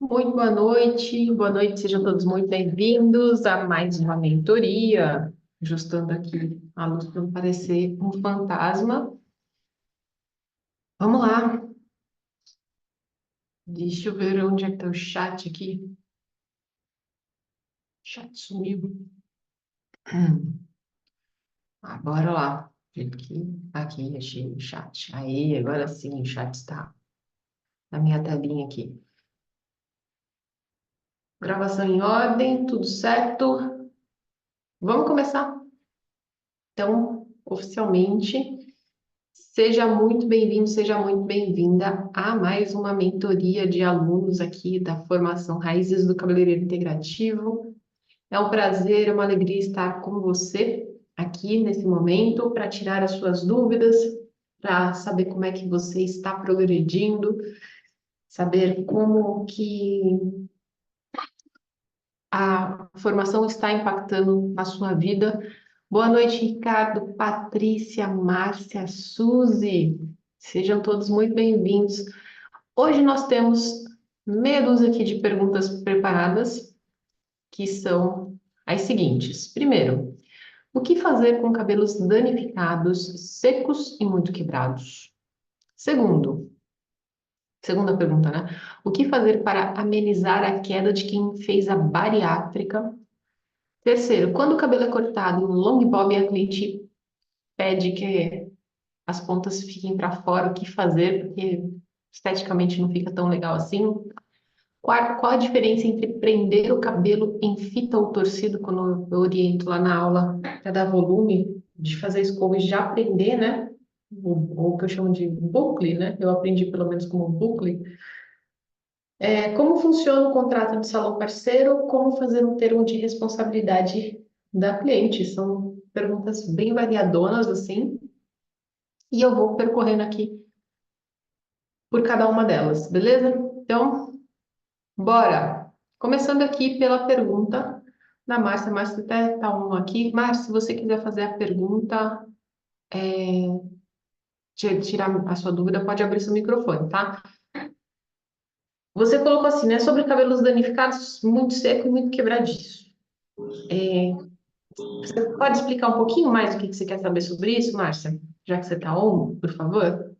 Muito boa noite, sejam todos muito bem-vindos a mais uma mentoria. Ajustando aqui a luz para não parecer um fantasma. Vamos lá, deixa eu ver onde é que está o chat aqui. O chat sumiu. Bora lá. Aqui, achei o chat. Aí, agora sim, o chat está na minha telinha aqui. Gravação em ordem, tudo certo? Vamos começar. Então, oficialmente. Seja muito bem-vindo, seja muito bem-vinda a mais uma mentoria de alunos aqui da formação Raízes do Cabeleireiro Integrativo. É um prazer, é uma alegria estar com você aqui nesse momento para tirar as suas dúvidas, para saber como é que você está progredindo, saber como que a formação está impactando a sua vida. Boa noite, Ricardo, Patrícia, Márcia, Suzy. Sejam todos muito bem-vindos. Hoje nós temos meia dúzia aqui de perguntas preparadas, que são as seguintes. Primeiro, o que fazer com cabelos danificados, secos e muito quebrados? Segundo, segunda pergunta, né? O que fazer para amenizar a queda de quem fez a bariátrica? Terceiro, quando o cabelo é cortado em long bob e a cliente pede que as pontas fiquem para fora, o que fazer? Porque esteticamente não fica tão legal assim. Quarto, qual a diferença entre prender o cabelo em fita ou torcido, quando eu oriento lá na aula para dar volume, de fazer escova e já prender, né? O que eu chamo de bucle, né? Eu aprendi pelo menos como bucle. Como funciona o contrato de salão parceiro? Como fazer um termo de responsabilidade da cliente? São perguntas bem variadonas, assim, e eu vou percorrendo aqui por cada uma delas, beleza? Então, bora! Começando aqui pela pergunta da Márcia. Márcia até tá um aqui. Márcia, se você quiser fazer a pergunta, tirar a sua dúvida, pode abrir seu microfone, tá? Você colocou assim, né? Sobre cabelos danificados, muito seco e muito quebradiço. Você pode explicar um pouquinho mais o que você quer saber sobre isso, Márcia? Já que você tá on, por favor?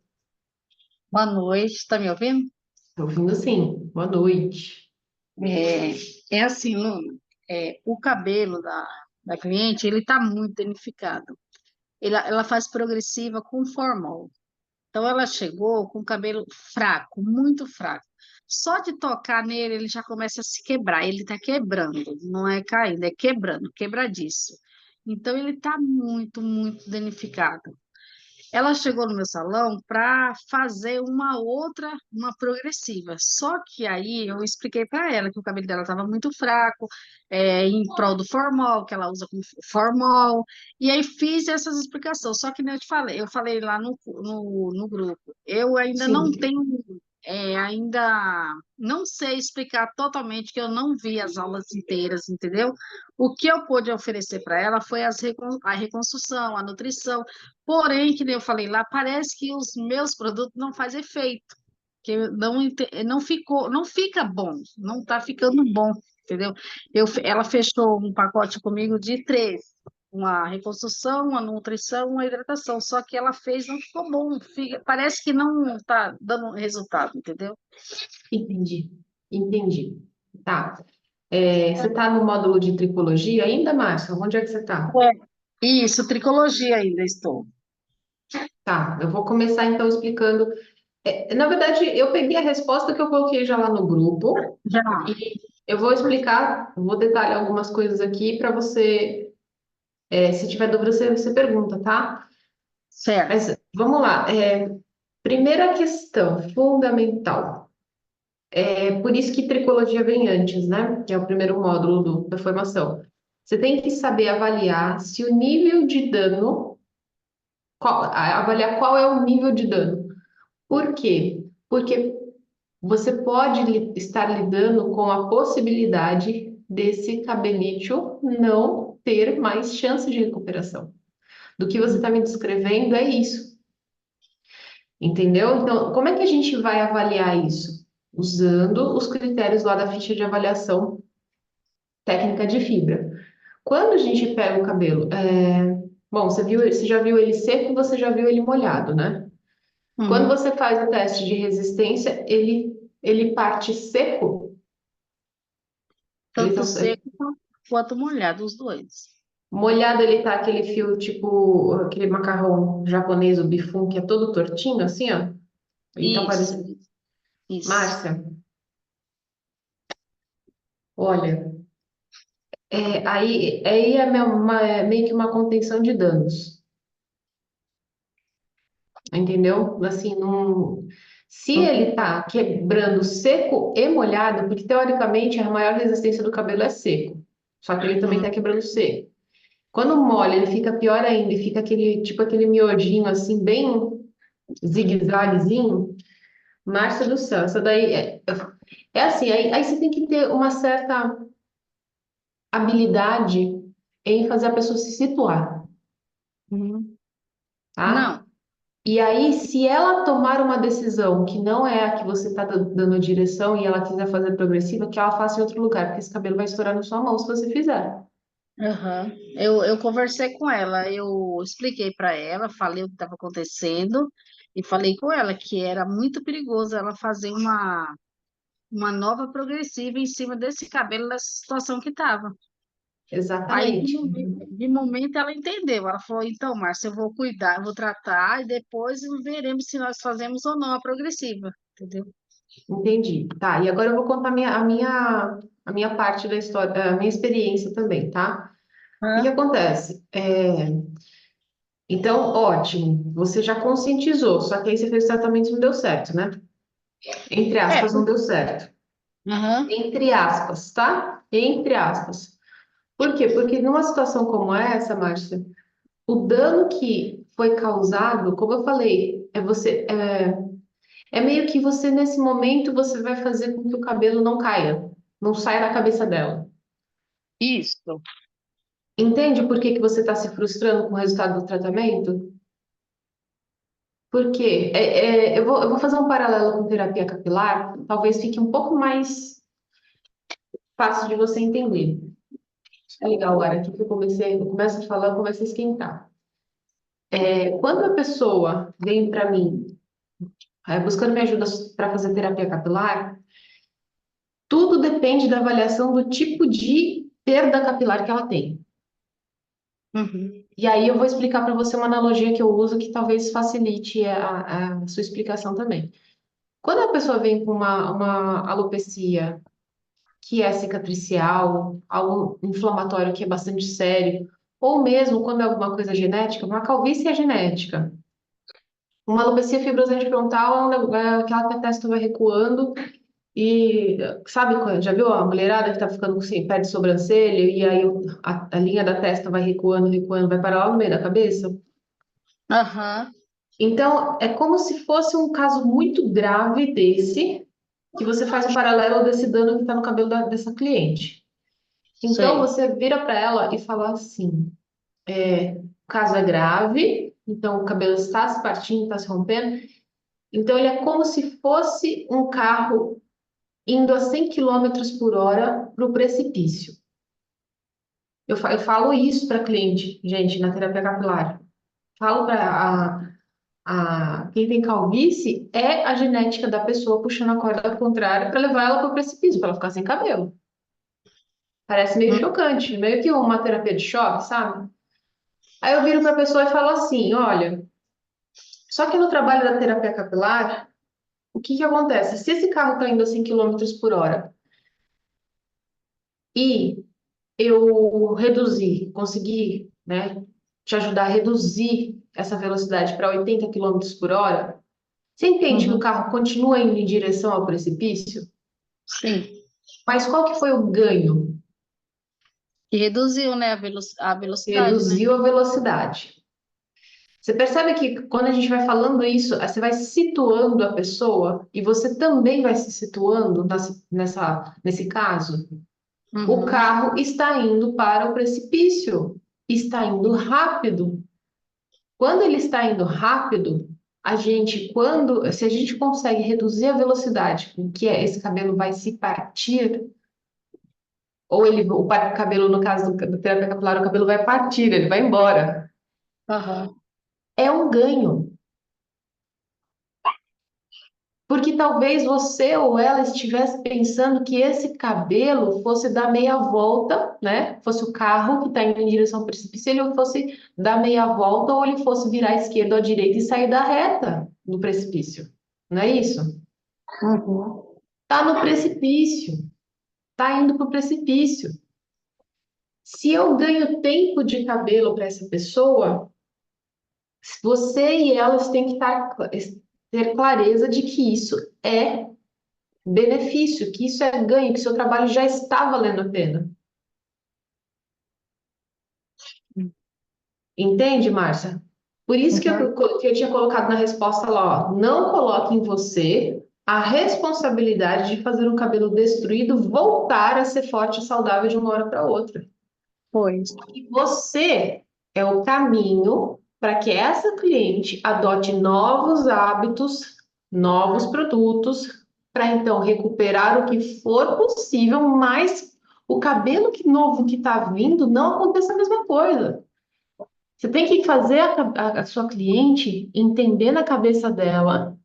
Boa noite, está me ouvindo? Tô ouvindo sim. Boa noite. É assim, Luna, o cabelo da cliente, ele está muito danificado. Ela faz progressiva com formol. Então, ela chegou com o cabelo fraco, muito fraco. Só de tocar nele, ele já começa a se quebrar. Ele está quebrando, não é caindo, é quebrando, quebradiço. Então, ele está muito, muito danificado. Ela chegou no meu salão para fazer uma outra, uma progressiva. Só que aí eu expliquei para ela que o cabelo dela estava muito fraco, em prol do formol, que ela usa como formol. E aí fiz essas explicações. Só que nem eu falei lá no grupo, eu ainda não Sim, tenho, ainda não sei explicar totalmente, que eu não vi as aulas inteiras, entendeu? O que eu pude oferecer para ela foi a reconstrução, a nutrição. Porém, que nem eu falei lá, parece que os meus produtos não fazem efeito, que não ficou, não fica bom, não está ficando bom, entendeu? Ela fechou um pacote comigo de três, uma reconstrução, uma nutrição, uma hidratação, só que ela fez, não ficou bom, parece que não está dando resultado, entendeu? entendi. Entendi. Tá. Você está no módulo de tricologia ainda, Márcia? Onde é que você está? Isso, tricologia ainda estou. Tá, eu vou começar então explicando. Na verdade, eu peguei a resposta que eu coloquei já lá no grupo Já, e eu vou explicar, vou detalhar algumas coisas aqui para você, se tiver dúvida, você pergunta, tá? certo. Mas vamos lá. Primeira questão fundamental. Por isso que tricologia vem antes, né? Que é o primeiro módulo da formação. Você tem que saber avaliar se o nível de dano, avaliar qual é o nível de dano. Por quê? Porque você pode estar lidando com a possibilidade desse cabelício não ter mais chance de recuperação. Do que você está me descrevendo é isso, entendeu? Então, como é que a gente vai avaliar isso? usando os critérios lá da ficha de avaliação técnica de fibra. Quando a gente pega o cabelo, bom, você já viu ele seco, você já viu ele molhado, né? Quando Uhum. você faz o teste de resistência, ele parte seco, ele tá Tanto seco quanto molhado, os dois. molhado, ele tá aquele fio tipo aquele macarrão japonês, o bifum, que é todo tortinho, assim, ó. Ele tá Isso, parecendo. isso. Márcia, olha, aí é meio que uma contenção de danos, entendeu? Assim, não. Se Uhum. ele tá quebrando seco e molhado, porque teoricamente a maior resistência do cabelo é seco, só que ele também tá Uhum. quebrando seco. Quando molha, ele fica pior ainda, e fica aquele, tipo aquele miudinho assim, bem zigue-zaguezinho. Márcia do céu, essa daí é assim, aí você tem que ter uma certa habilidade em fazer a pessoa se situar, Uhum. tá? Não, E aí, se ela tomar uma decisão que não é a que você está dando direção e ela quiser fazer progressiva, que ela faça em outro lugar, porque esse cabelo vai estourar na sua mão se você fizer. aham. Eu conversei com ela, eu expliquei para ela, falei o que estava acontecendo e falei com ela que era muito perigoso ela fazer uma nova progressiva em cima desse cabelo nessa situação que estava. Aí, Exatamente. de momento, ela entendeu. Ela falou: então, Márcia, eu vou cuidar, eu vou tratar e depois veremos se nós fazemos ou não a progressiva, entendeu? Entendi. Tá, e agora eu vou contar a minha parte da história, a minha experiência também, tá? O que que Hã? acontece? Então, ótimo, você já conscientizou, só que aí você fez o tratamento e não deu certo, né? Entre É, aspas, não deu certo. aham, Entre aspas, tá? Entre aspas. Por quê? Porque numa situação como essa, Márcia, o dano que foi causado, como eu falei, é meio que você, nesse momento, você vai fazer com que o cabelo não caia, não saia da cabeça dela. isso. Entende por que que você está se frustrando com o resultado do tratamento? Porque eu vou fazer um paralelo com terapia capilar, talvez fique um pouco mais fácil de você entender. É legal agora, aqui que eu começo a falar, eu começo a esquentar. Quando a pessoa vem para mim, buscando minha ajuda para fazer terapia capilar, tudo depende da avaliação do tipo de perda capilar que ela tem. Uhum. E aí eu vou explicar para você uma analogia que eu uso que talvez facilite a sua explicação também. Quando a pessoa vem com uma alopecia que é cicatricial, algo inflamatório que é bastante sério, ou mesmo quando é alguma coisa genética, uma calvície é genética. Uma alopecia fibrosante frontal é aquela que a testa vai recuando e, sabe, já viu a mulherada que tá ficando sem pé de sobrancelha e aí a linha da testa vai recuando, recuando, vai parar lá no meio da cabeça? Aham, Então, é como se fosse um caso muito grave desse, que você faz um paralelo desse dano que está no cabelo dessa cliente. Então, sei. você vira para ela e fala assim: o caso é grave, então o cabelo está se partindo, está se rompendo. Então, ele é como se fosse um carro indo a 100 quilômetros por hora para o precipício. Eu falo isso para cliente, gente, na terapia capilar. Falo para quem tem calvície, é a genética da pessoa puxando a corda ao contrário para levar ela para o precipício, para ela ficar sem cabelo. Parece meio Hum. chocante, meio que uma terapia de choque, sabe? Aí eu viro para a pessoa e falo assim: olha, só que no trabalho da terapia capilar, o que que acontece? Se esse carro está indo a 100 quilômetros por hora e eu reduzir, conseguir, né, te ajudar a reduzir essa velocidade para 80 quilômetros por hora, você entende que o Uhum. carro continua indo em direção ao precipício? Sim. Mas qual que foi o ganho? E reduziu, né, a velocidade, né? Reduziu a velocidade. Você percebe que quando a gente vai falando isso, você vai situando a pessoa e você também vai se situando nesse caso. O Uhum. carro está indo para o precipício, está indo rápido. Quando ele está indo rápido, se a gente consegue reduzir a velocidade com que esse cabelo vai se partir, ou o cabelo, no caso do terapia capilar, o cabelo vai partir, ele vai embora. Aham. É um ganho. Porque talvez você ou ela estivesse pensando que esse cabelo fosse dar meia volta, né? Fosse o carro que está indo em direção ao precipício, ele fosse dar meia volta ou ele fosse virar à esquerda ou à direita e sair da reta do precipício. Não é isso? Uhum. Tá no precipício, tá indo para o precipício. Se eu ganho tempo de cabelo para essa pessoa, você e elas têm que ter clareza de que isso é benefício, que isso é ganho, que seu trabalho já está valendo a pena. Entende, Márcia? Por isso Uhum. que eu tinha colocado na resposta lá, ó, não coloque em você a responsabilidade de fazer um cabelo destruído voltar a ser forte e saudável de uma hora para outra. Pois. E você é o caminho para que essa cliente adote novos hábitos, novos produtos, para então recuperar o que for possível, mas o cabelo novo que está vindo não aconteça a mesma coisa. Você tem que fazer a sua cliente entender na cabeça dela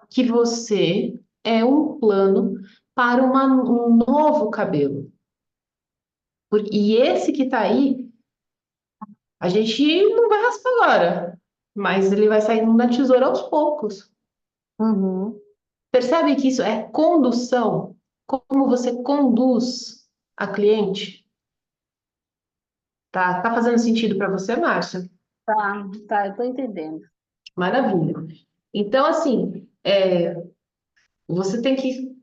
que você é um plano para um novo cabelo. E esse que está aí, a gente não vai raspar agora, mas ele vai saindo na tesoura aos poucos. Uhum. Percebe que isso é condução? Como você conduz a cliente? Tá fazendo sentido para você, Márcia? Tá, tá, eu tô entendendo. Maravilha. Então, assim, você tem que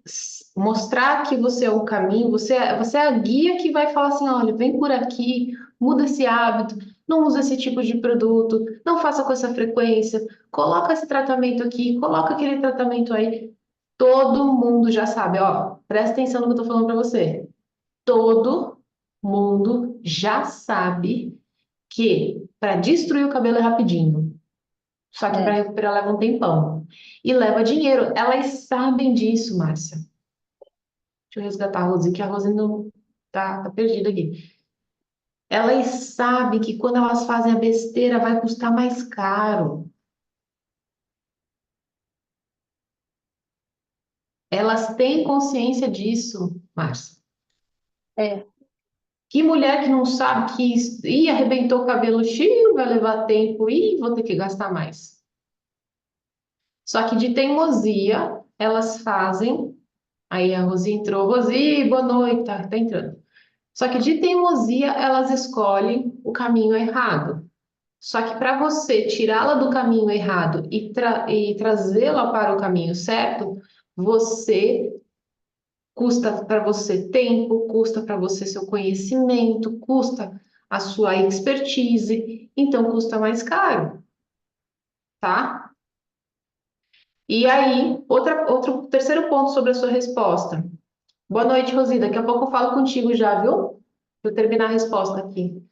mostrar que você é o caminho, você é a guia que vai falar assim: olha, vem por aqui, muda esse hábito, não usa esse tipo de produto, não faça com essa frequência, coloca esse tratamento aqui, coloca aquele tratamento aí. Todo mundo já sabe, ó, presta atenção no que eu tô falando para você. Todo mundo já sabe que para destruir o cabelo é rapidinho. Só que para É. recuperar leva um tempão. E leva dinheiro. Elas sabem disso, Márcia. Deixa eu resgatar a Rose, que a Rose não tá perdida aqui. Elas sabem que quando elas fazem a besteira vai custar mais caro. Elas têm consciência disso, Márcia. É. Que mulher que não sabe que arrebentou o cabelo, xiii, vai levar tempo e vou ter que gastar mais. Só que de teimosia, elas fazem. Aí a Rosi entrou. Rosi, boa noite, tá entrando. Só que de teimosia, elas escolhem o caminho errado. Só que para você tirá-la do caminho errado e trazê-la para o caminho certo, você custa para você tempo, custa para você seu conhecimento, custa a sua expertise, então custa mais caro, tá? E aí, outro terceiro ponto sobre a sua resposta. Boa noite, Rosi. Daqui a pouco eu falo contigo já, viu? Para eu terminar a resposta aqui.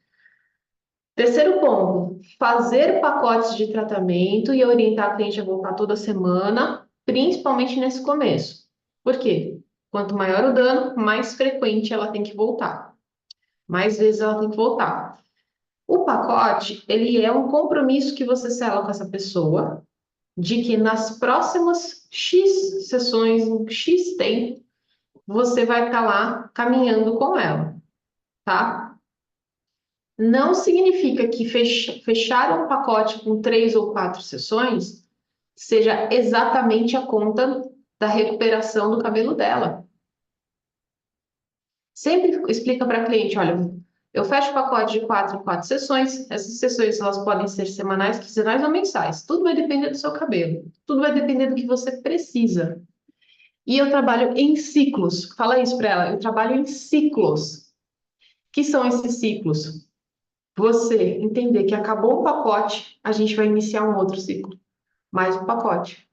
Terceiro ponto, fazer pacotes de tratamento e orientar a cliente a voltar toda semana, principalmente nesse começo. Por quê? Quanto maior o dano, mais frequente ela tem que voltar. Mais vezes ela tem que voltar. O pacote, ele é um compromisso que você sela com essa pessoa, de que nas próximas X sessões, em X tempo, você vai estar lá caminhando com ela, tá? Não significa que fechar um pacote com 3 ou 4 sessões seja exatamente a conta da recuperação do cabelo dela. Sempre explica para a cliente, olha, eu fecho o pacote de 4 em 4 sessões. Essas sessões elas podem ser semanais, quinzenais ou mensais. Tudo vai depender do seu cabelo. Tudo vai depender do que você precisa. E eu trabalho em ciclos. Fala isso para ela. Eu trabalho em ciclos. Que são esses ciclos? Você entender que acabou o pacote, a gente vai iniciar um outro ciclo. Mais um pacote.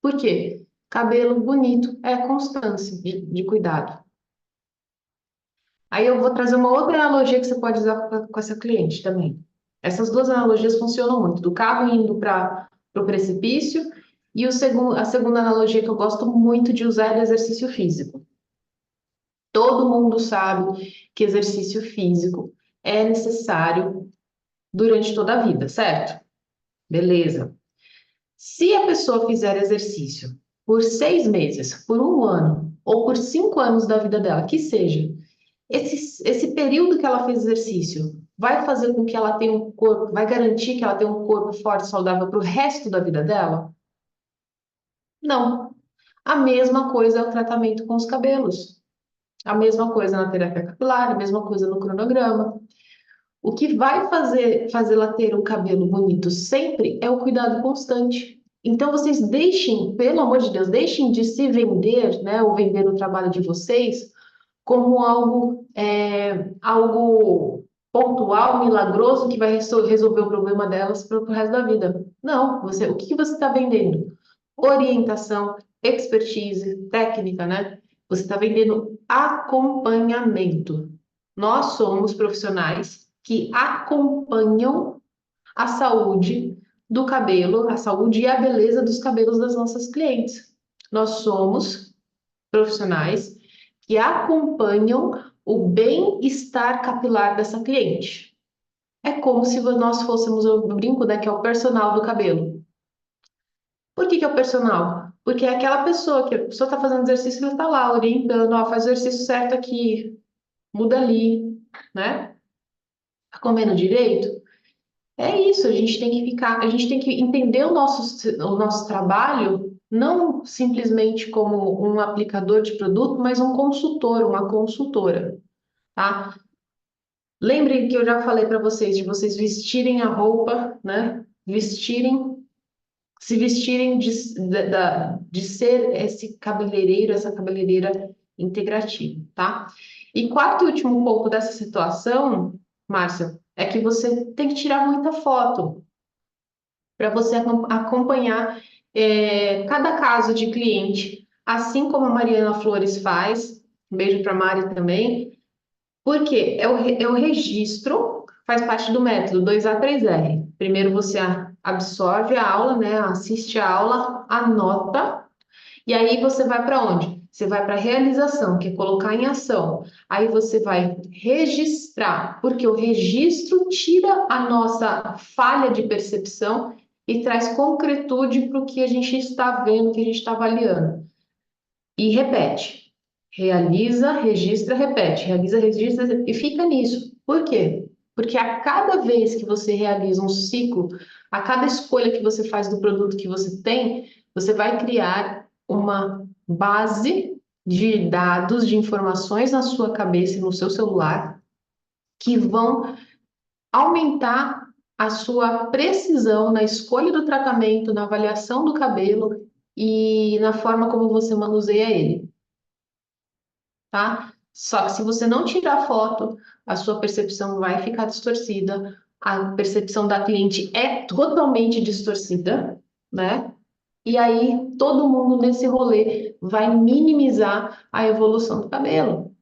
Por quê? Cabelo bonito é constância de cuidado. Aí eu vou trazer uma outra analogia que você pode usar com essa cliente também. Essas duas analogias funcionam muito. Do carro indo para para o precipício. E a segunda analogia que eu gosto muito de usar é do exercício físico. Todo mundo sabe que exercício físico é necessário durante toda a vida, certo? Beleza. Se a pessoa fizer exercício por 6 meses, por um ano, ou por 5 anos da vida dela, que seja, esse período que ela fez exercício vai fazer com que ela tenha um corpo, vai garantir que ela tenha um corpo forte, saudável para o resto da vida dela? Não. A mesma coisa é o tratamento com os cabelos. A mesma coisa na terapia capilar, a mesma coisa no cronograma. O que vai fazê-la ter um cabelo bonito sempre é o cuidado constante. Então vocês deixem, pelo amor de Deus, deixem de se vender, né, ou vender o trabalho de vocês como algo pontual, milagroso que vai resolver o problema delas para o resto da vida. Não, o que você está vendendo? Orientação, expertise, técnica, né? Você está vendendo acompanhamento. Nós somos profissionais que acompanham a saúde do cabelo, a saúde e a beleza dos cabelos das nossas clientes. Nós somos profissionais que acompanham o bem-estar capilar dessa cliente. É como se nós fôssemos, eu brinco, né, que é o personal do cabelo. Por que que é o personal? Porque é aquela pessoa que a pessoa está fazendo exercício, ela está lá orientando, ó, faz o exercício certo aqui, muda ali, né? Tá comendo direito? É isso, a gente tem que ficar, a gente tem que entender o nosso trabalho não simplesmente como um aplicador de produto, mas um consultor, uma consultora, tá? Lembrem que eu já falei para vocês de vocês vestirem a roupa, né? Se vestirem de ser esse cabeleireiro, essa cabeleireira integrativa, tá? E quarto e último ponto dessa situação, Márcia, é que você tem que tirar muita foto para você acompanhar cada caso de cliente, assim como a Mariana Flores faz. Um beijo para a Mari também, porque é o registro, faz parte do método 2A3R. Primeiro você absorve a aula, né? Assiste a aula, anota, e aí você vai para onde? Você vai para a realização, que é colocar em ação. Aí você vai registrar, porque o registro tira a nossa falha de percepção e traz concretude para o que a gente está vendo, que a gente está avaliando. E repete. Realiza, registra, repete. Realiza, registra e fica nisso. Por quê? Porque a cada vez que você realiza um ciclo, a cada escolha que você faz do produto que você tem, você vai criar uma base de dados, de informações na sua cabeça e no seu celular que vão aumentar a sua precisão na escolha do tratamento, na avaliação do cabelo e na forma como você manuseia ele, tá? Só que se você não tirar foto, a sua percepção vai ficar distorcida, a percepção da cliente é totalmente distorcida, né? E aí todo mundo nesse rolê vai minimizar a evolução do cabelo,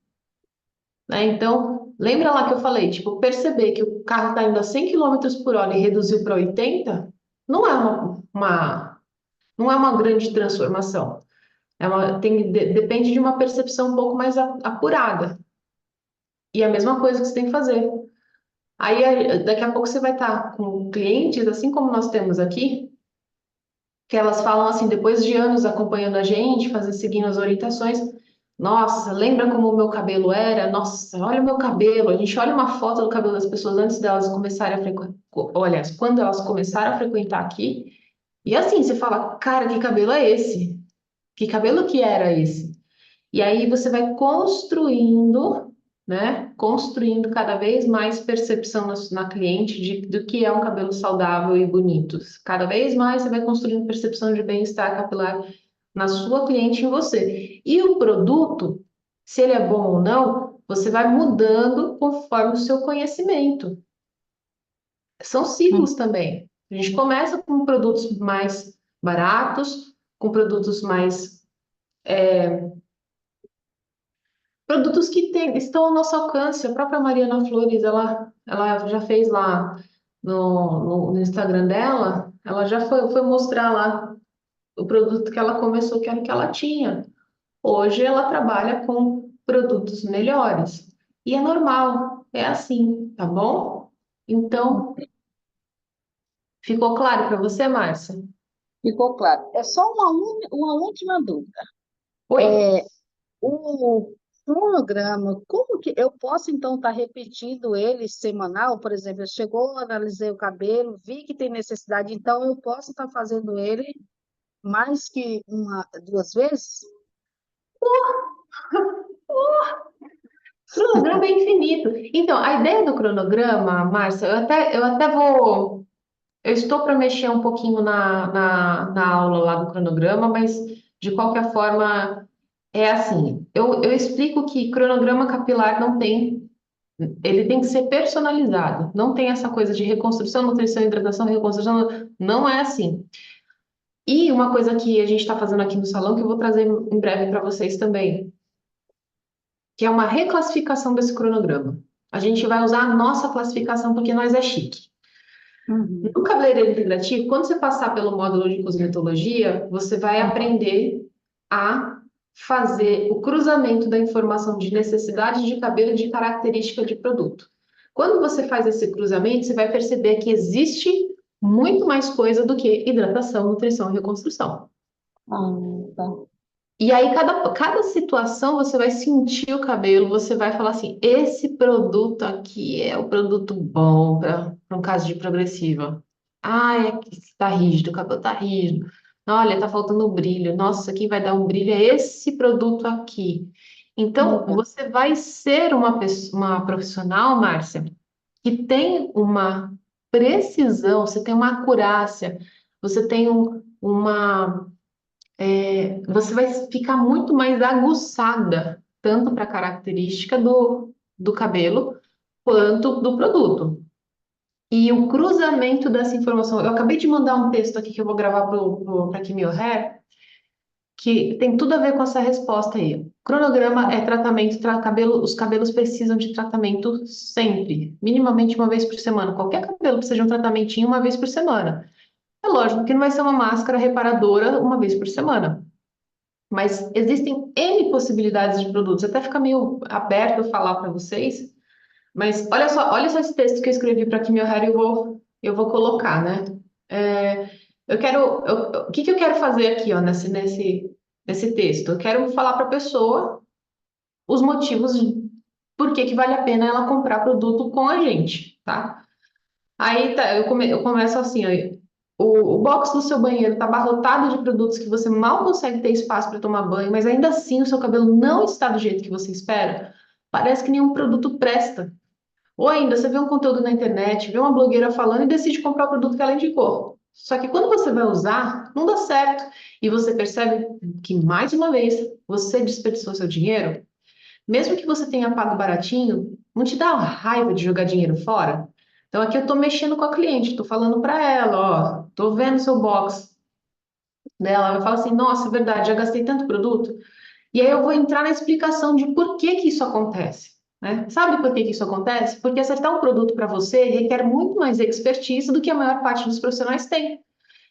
né? Então, lembra lá que eu falei, tipo, perceber que o carro está indo a 100 quilômetros por hora e reduziu para 80, não é não é uma grande transformação. Depende de uma percepção um pouco mais apurada. E é a mesma coisa que você tem que fazer. Aí, daqui a pouco você vai estar com clientes, assim como nós temos aqui, que elas falam assim, depois de anos acompanhando a gente, seguindo as orientações, nossa, lembra como o meu cabelo era? Nossa, olha o meu cabelo. A gente olha uma foto do cabelo das pessoas antes delas começarem a frequentar, olha, quando elas começaram a frequentar aqui, e assim, você fala, cara, que cabelo é esse? Que cabelo que era esse? E aí você vai construindo, né? Construindo cada vez mais percepção na cliente do que é um cabelo saudável e bonito. Cada vez mais você vai construindo percepção de bem-estar capilar na sua cliente e em você. E o produto, se ele é bom ou não, você vai mudando conforme o seu conhecimento. São ciclos também. A gente começa com produtos mais baratos, com produtos mais produtos que estão ao nosso alcance. A própria Mariana Flores, ela já fez lá no Instagram dela Ela já foi mostrar lá o produto que ela começou, que era o que ela tinha. Hoje ela trabalha com produtos melhores. E é normal, é assim, tá bom? Então, ficou claro para você, Márcia? Ficou claro. É só uma última dúvida. Oi. O cronograma, como que eu posso então estar repetindo ele semanal? Por exemplo, chegou, analisei o cabelo, vi que tem necessidade, então eu posso estar fazendo ele mais que duas vezes? Cronograma é infinito. Então, a ideia do cronograma, Márcia, eu até vou. Eu estou para mexer um pouquinho na aula lá do cronograma, mas de qualquer forma, é assim. Eu explico que cronograma capilar não tem. Ele tem que ser personalizado. Não tem essa coisa de reconstrução, nutrição, hidratação, reconstrução. Não é assim. E uma coisa que a gente está fazendo aqui no salão, que eu vou trazer em breve para vocês também, que é uma reclassificação desse cronograma. A gente vai usar a nossa classificação porque nós é chique. Uhum. No cabeleireiro integrativo, quando você passar pelo módulo de cosmetologia, você vai aprender a fazer o cruzamento da informação de necessidade de cabelo e de característica de produto. Quando você faz esse cruzamento, você vai perceber que existe muito mais coisa do que hidratação, nutrição e reconstrução. Ah, tá. E aí, cada situação, você vai sentir o cabelo, você vai falar assim: esse produto aqui é o produto bom para um caso de progressiva. Ah, é que está rígido, o cabelo está rígido. Olha, está faltando brilho. Nossa, quem vai dar um brilho é esse produto aqui. Então, Legal. você vai ser uma profissional, Márcia, que tem uma precisão, você tem uma acurácia, você tem uma você vai ficar muito mais aguçada, tanto para a característica do cabelo, quanto do produto. E o cruzamento dessa informação. Eu acabei de mandar um texto aqui que eu vou gravar para Kimi Hair, que tem tudo a ver com essa resposta aí. Cronograma é tratamento, os cabelos precisam de tratamento sempre, minimamente uma vez por semana. Qualquer cabelo precisa de um tratamentinho uma vez por semana. É lógico que não vai ser uma máscara reparadora uma vez por semana. Mas existem N possibilidades de produtos. Até fica meio aberto eu falar para vocês. Mas olha só esse texto que eu escrevi para aqui, meu Harry, eu vou colocar, né? É, o que que eu quero fazer aqui, ó, nesse texto? Eu quero falar para a pessoa os motivos de por que que vale a pena ela comprar produto com a gente, tá? Aí tá, eu começo assim, ó, o box do seu banheiro está abarrotado de produtos que você mal consegue ter espaço para tomar banho, mas ainda assim o seu cabelo não está do jeito que você espera. Parece que nenhum produto presta. Ou ainda, você vê um conteúdo na internet, vê uma blogueira falando e decide comprar o produto que ela indicou. Só que quando você vai usar, não dá certo. E você percebe que, mais uma vez, você desperdiçou seu dinheiro. Mesmo que você tenha pago baratinho, não te dá raiva de jogar dinheiro fora? Então aqui eu estou mexendo com a cliente, estou falando para ela, ó, estou vendo seu box dela, ela vai falar assim, nossa, é verdade, já gastei tanto produto. E aí eu vou entrar na explicação de por que que isso acontece, né? Sabe por que que isso acontece? Porque acertar um produto para você requer muito mais expertise do que a maior parte dos profissionais tem.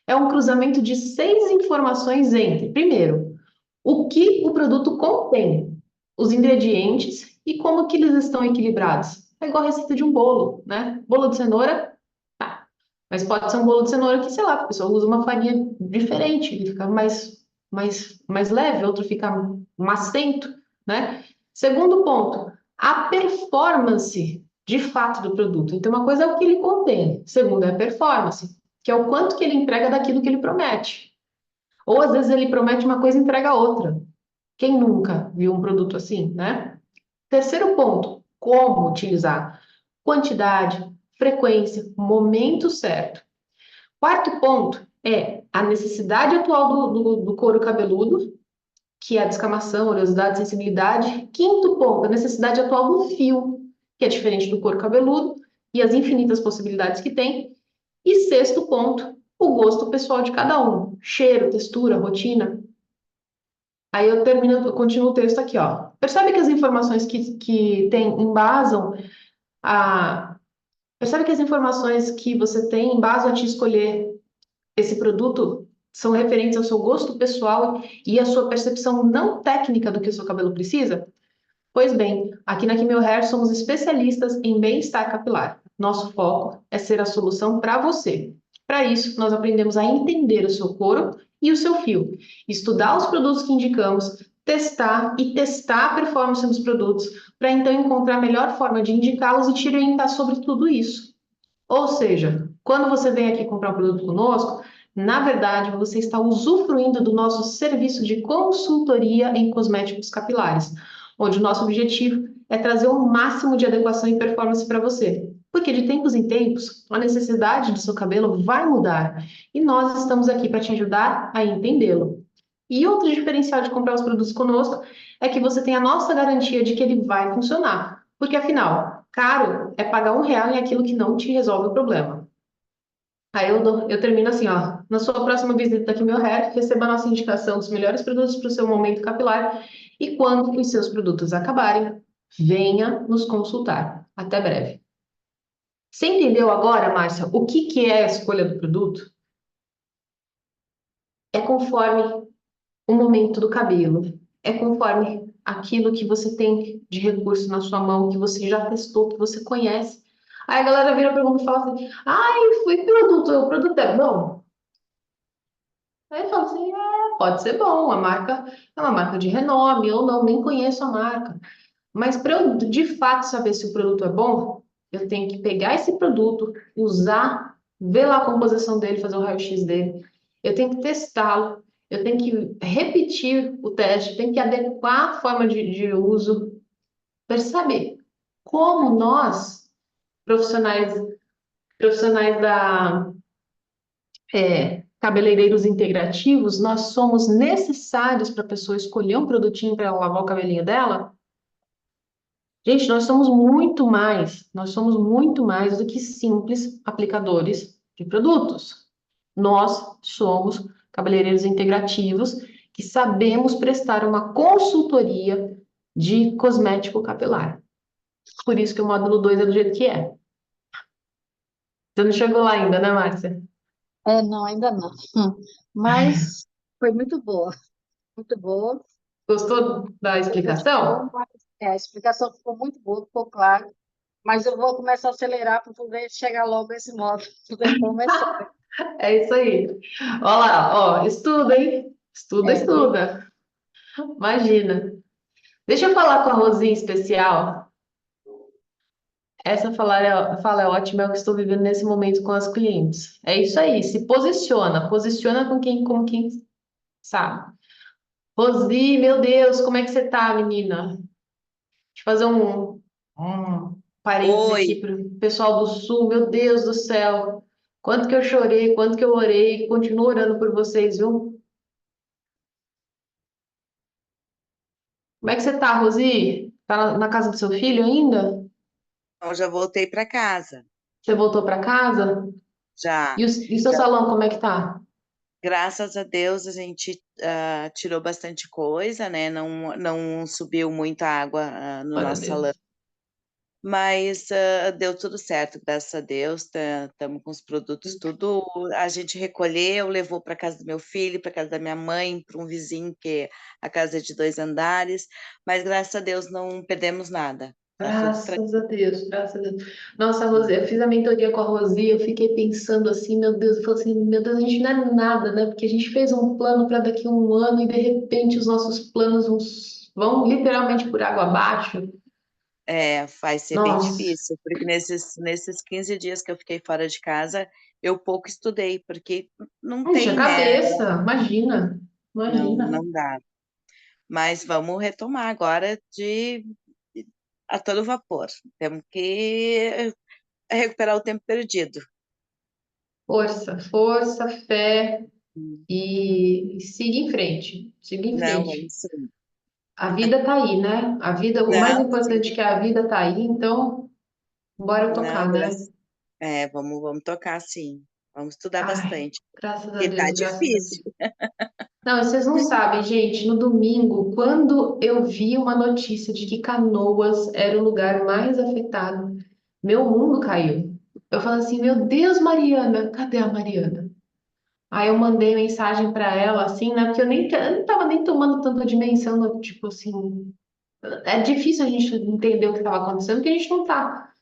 É um cruzamento de 6 informações entre, primeiro, o que o produto contém, os ingredientes e como que eles estão equilibrados. É igual a receita de um bolo, né? Bolo de cenoura, tá. Mas pode ser um bolo de cenoura que, sei lá, a pessoa usa uma farinha diferente, ele fica mais leve, outro fica macento, né? Segundo ponto, a performance de fato do produto. Então, uma coisa é o que ele contém, segundo é a performance, que é o quanto que ele entrega daquilo que ele promete. Ou às vezes ele promete uma coisa e entrega outra. Quem nunca viu um produto assim, né? Terceiro ponto, como utilizar? Quantidade, frequência, momento certo. Quarto ponto é a necessidade atual do couro cabeludo, que é a descamação, oleosidade, sensibilidade. Quinto ponto, a necessidade atual do fio, que é diferente do couro cabeludo, e as infinitas possibilidades que tem. E sexto ponto, o gosto pessoal de cada um. Cheiro, textura, rotina. Aí eu continuo o texto aqui, ó. Percebe que as informações que tem embasam a. Percebe que as informações que você tem embasam a te escolher esse produto são referentes ao seu gosto pessoal e à sua percepção não técnica do que o seu cabelo precisa? Pois bem, aqui na Quimio Hair somos especialistas em bem-estar capilar. Nosso foco é ser a solução para você. Para isso, nós aprendemos a entender o seu couro e o seu fio, estudar os produtos que indicamos, testar e testar a performance dos produtos, para então encontrar a melhor forma de indicá-los e te orientar sobre tudo isso. Ou seja, quando você vem aqui comprar um produto conosco, na verdade, você está usufruindo do nosso serviço de consultoria em cosméticos capilares, onde o nosso objetivo é trazer o máximo de adequação e performance para você. Porque de tempos em tempos, a necessidade do seu cabelo vai mudar e nós estamos aqui para te ajudar a entendê-lo. E outro diferencial de comprar os produtos conosco é que você tem a nossa garantia de que ele vai funcionar. Porque afinal, caro é pagar R$ 1 em aquilo que não te resolve o problema. Aí eu termino assim, ó. Na sua próxima visita aqui, meu hair, receba a nossa indicação dos melhores produtos para o seu momento capilar. E quando os seus produtos acabarem, venha nos consultar. Até breve. Você entendeu agora, Márcia, o que que é a escolha do produto? É conforme o momento do cabelo. É conforme aquilo que você tem de recurso na sua mão, que você já testou, que você conhece. Aí a galera vira pra mim e fala assim: ai, foi produto, o produto é bom? Aí eu falo assim: é, pode ser bom, a marca é uma marca de renome, ou não, nem conheço a marca. Mas para eu de fato saber se o produto é bom, eu tenho que pegar esse produto, usar, ver lá a composição dele, fazer o raio-x dele. Eu tenho que testá-lo, eu tenho que repetir o teste, tenho que adequar a forma de uso, para saber como nós, profissionais, profissionais da cabeleireiros integrativos, nós somos necessários para a pessoa escolher um produtinho para ela lavar o cabelinho dela. Gente, nós somos muito mais do que simples aplicadores de produtos. Nós somos cabeleireiros integrativos que sabemos prestar uma consultoria de cosmético capilar. Por isso que o módulo 2 é do jeito que é. Você não chegou lá ainda, né, Márcia? É, não, ainda não. Mas foi muito boa, muito boa. Gostou da Muito boa, explicação? mas, a explicação ficou muito boa, ficou claro. Mas eu vou começar a acelerar para poder chegar logo a esse modo, poder começar. É isso aí. Olha lá, ó, estuda, hein? Estuda, É, viu? estuda. Imagina. Deixa eu falar com a Rosinha especial. Essa fala é ótima, é o que estou vivendo nesse momento com as clientes. É isso aí, se posiciona, posiciona com quem sabe. Rosi, meu Deus, como é que você tá, menina? Deixa eu fazer um parêntese Oi, aqui para o pessoal do Sul. Meu Deus do céu, quanto que eu chorei, quanto que eu orei, continuo orando por vocês, viu? Como é que você tá, Rosi? Tá na casa do seu filho ainda? eu já voltei para casa. Você voltou para casa? Já, E o seu já. salão, como é que tá? Graças a Deus a gente tirou bastante coisa, né? Não subiu muita água no Glória a nosso salão, Deus. mas deu tudo certo, graças a Deus. Estamos com os produtos tudo. A gente recolheu, levou para casa do meu filho, para casa da minha mãe, para um vizinho que a casa é de 2 andares, mas graças a Deus não perdemos nada. Tá tudo Graças a Deus, graças a Deus. Nossa, Rosi, eu fiz a mentoria com a Rosi, eu fiquei pensando assim, meu Deus, eu falei assim, meu Deus, a gente não é nada, né? Porque a gente fez um plano para daqui a um ano e de repente os nossos planos vão literalmente por água abaixo. Vai ser bem Nossa, difícil, porque nesses 15 dias que eu fiquei fora de casa, eu pouco estudei, porque não a tem, né? cabeça, imagina, imagina. Não dá. Mas vamos retomar agora a todo vapor. Temos que recuperar o tempo perdido. Força, força, fé Hum. e siga em frente, siga em Não, frente. vamos sim. A vida tá aí, né? A vida, o mais Não, sim. importante é que a vida tá aí, então bora Não, tocar, né? vamos tocar sim. Vamos estudar Ai, bastante. graças a E tá Deus, graças a difícil. Deus. Não, vocês não sabem, gente, no domingo, quando eu vi uma notícia de que Canoas era o lugar mais afetado, meu mundo caiu. Eu falo assim, meu Deus, Mariana, cadê a Mariana? Aí eu mandei mensagem para ela, assim, né? Porque eu não tava nem tomando tanta dimensão, tipo assim, é difícil a gente entender o que estava acontecendo, porque a gente não tá.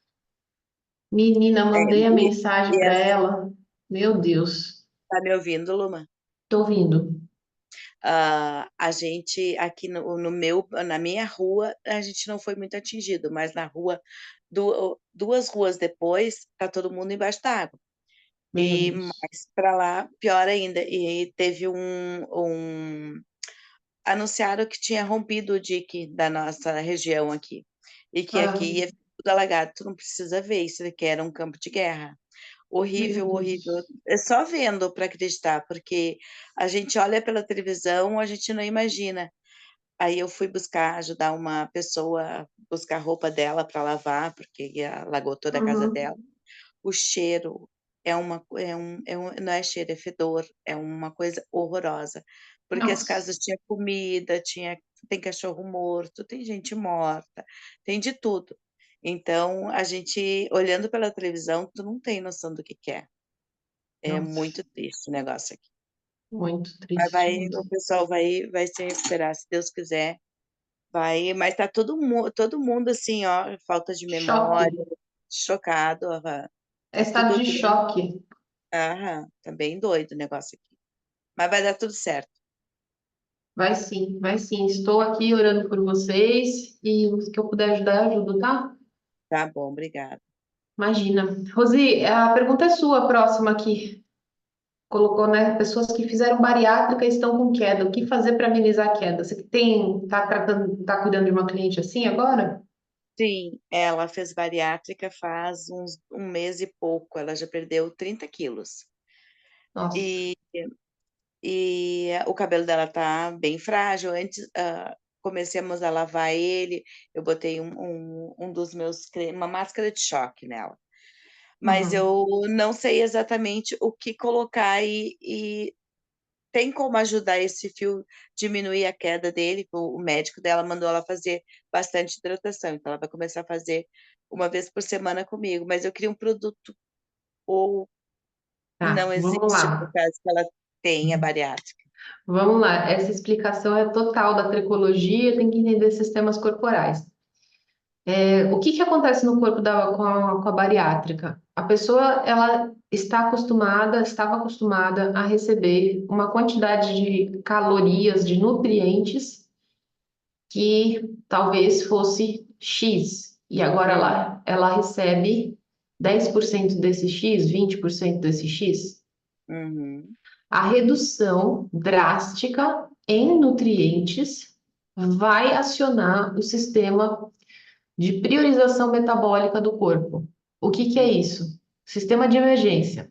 Menina, É, mandei a e, mensagem e para essa- ela. Meu Deus, tá me ouvindo, Luma? tô ouvindo. A gente aqui na minha rua, a gente não foi muito atingido, mas na rua, duas ruas depois, tá todo mundo embaixo d'água. Meu E Deus. mais para lá, pior ainda. E teve anunciaram que tinha rompido o dique da nossa região aqui. E que Ah, aqui ia ficar tudo alagado. Tu não precisa ver, isso aqui era um campo de guerra. meu Horrível, horrível. Deus. É só vendo para acreditar, porque a gente olha pela televisão, a gente não imagina. Aí eu fui buscar, ajudar uma pessoa a buscar a roupa dela para lavar, porque alagou toda a casa dela. Uhum. O cheiro não é cheiro, é fedor, é uma coisa horrorosa. Porque as Nossa, casas tinha comida, tem cachorro morto, tem gente morta, tem de tudo. Então, a gente, olhando pela televisão, tu não tem noção do que é. É nossa. muito triste o negócio aqui. Muito Mas triste, o muito. pessoal vai se recuperar, se Deus quiser. Vai, mas tá todo mundo assim, ó, falta de Choque. memória, chocado, aham. É Tá estado tudo de bem, choque. aham, tá bem doido o negócio aqui. Mas vai dar tudo certo. Vai sim, vai sim. Estou aqui orando por vocês e o que eu puder ajudar, eu ajudo, tá? Tá bom, obrigada. Imagina. Rosi, a pergunta é sua, a próxima aqui. Colocou, né? Pessoas que fizeram bariátrica e estão com queda. O que fazer para amenizar a queda? Você que tá tratando, tá cuidando de uma cliente assim agora? Sim, ela fez bariátrica faz um mês e pouco, ela já perdeu 30 quilos. Nossa. E, o cabelo dela tá bem frágil. Antes, comecemos a lavar ele, eu botei uma máscara de choque nela. Mas Uhum. eu não sei exatamente o que colocar e tem como ajudar esse fio diminuir a queda dele. O médico dela mandou ela fazer bastante hidratação, então ela vai começar a fazer uma vez por semana comigo, mas eu queria um produto ou Tá, não vamos existe por lá. causa que ela tem a bariátrica. Vamos lá. Essa explicação é total da tricologia, tem que entender sistemas corporais. O que que acontece no corpo com a bariátrica? A pessoa, ela estava acostumada a receber uma quantidade de calorias, de nutrientes que talvez fosse X, e agora Uhum, ela recebe 10% desse X, 20% desse X. uhum, A redução drástica em nutrientes vai acionar o sistema de priorização metabólica do corpo. O que que é uhum, isso? Sistema de emergência.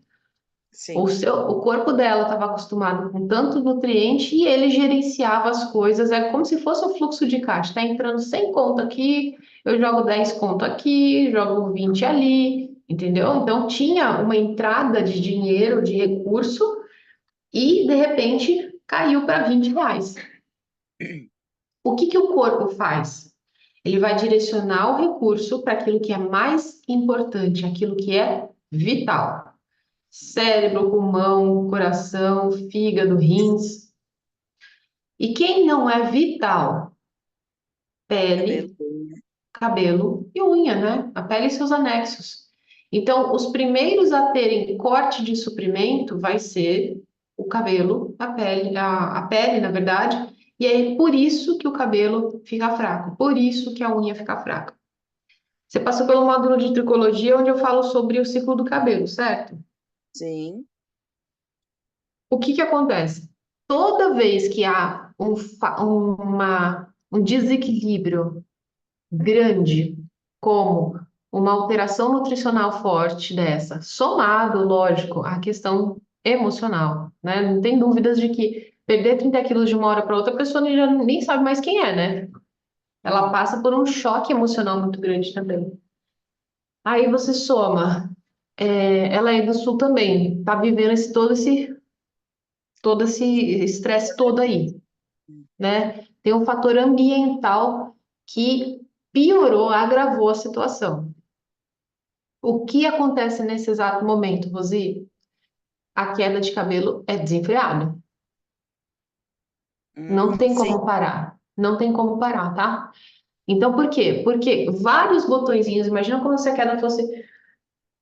sim, O corpo dela estava acostumado com tanto nutriente e ele gerenciava as coisas, é como se fosse um fluxo de caixa. Está entrando 100 conto aqui, eu jogo 10 conto aqui, jogo 20 ali, entendeu? Então tinha uma entrada de dinheiro, de recurso, e de repente caiu para R$ 20. O que que o corpo faz? Ele vai direcionar o recurso para aquilo que é mais importante, aquilo que é vital. Cérebro, pulmão, coração, fígado, rins. E quem não é vital? cabelo. Pele, cabelo e unha, né? A pele e seus anexos. Então, os primeiros a terem corte de suprimento vai ser o cabelo, a pele, na verdade, e é por isso que o cabelo fica fraco, por isso que a unha fica fraca. Você passou pelo módulo de tricologia, onde eu falo sobre o ciclo do cabelo, certo? Sim, O que que acontece? Toda vez que há um desequilíbrio grande, como uma alteração nutricional forte dessa, somado, lógico, à questão emocional, né? Não tem dúvidas de que perder 30 quilos de uma hora para outra, a pessoa já nem sabe mais quem é, né? Ela uhum, passa por um choque emocional muito grande também. Aí você soma, ela é do sul também, tá vivendo todo esse estresse todo aí, né? Tem um fator ambiental que piorou, agravou a situação. O que acontece nesse exato momento, Rosi? a queda de cabelo é desenfreada. Não tem Sim, como parar. Não tem como parar, tá? Então, por quê? Porque vários botõezinhos, imagina como se a queda fosse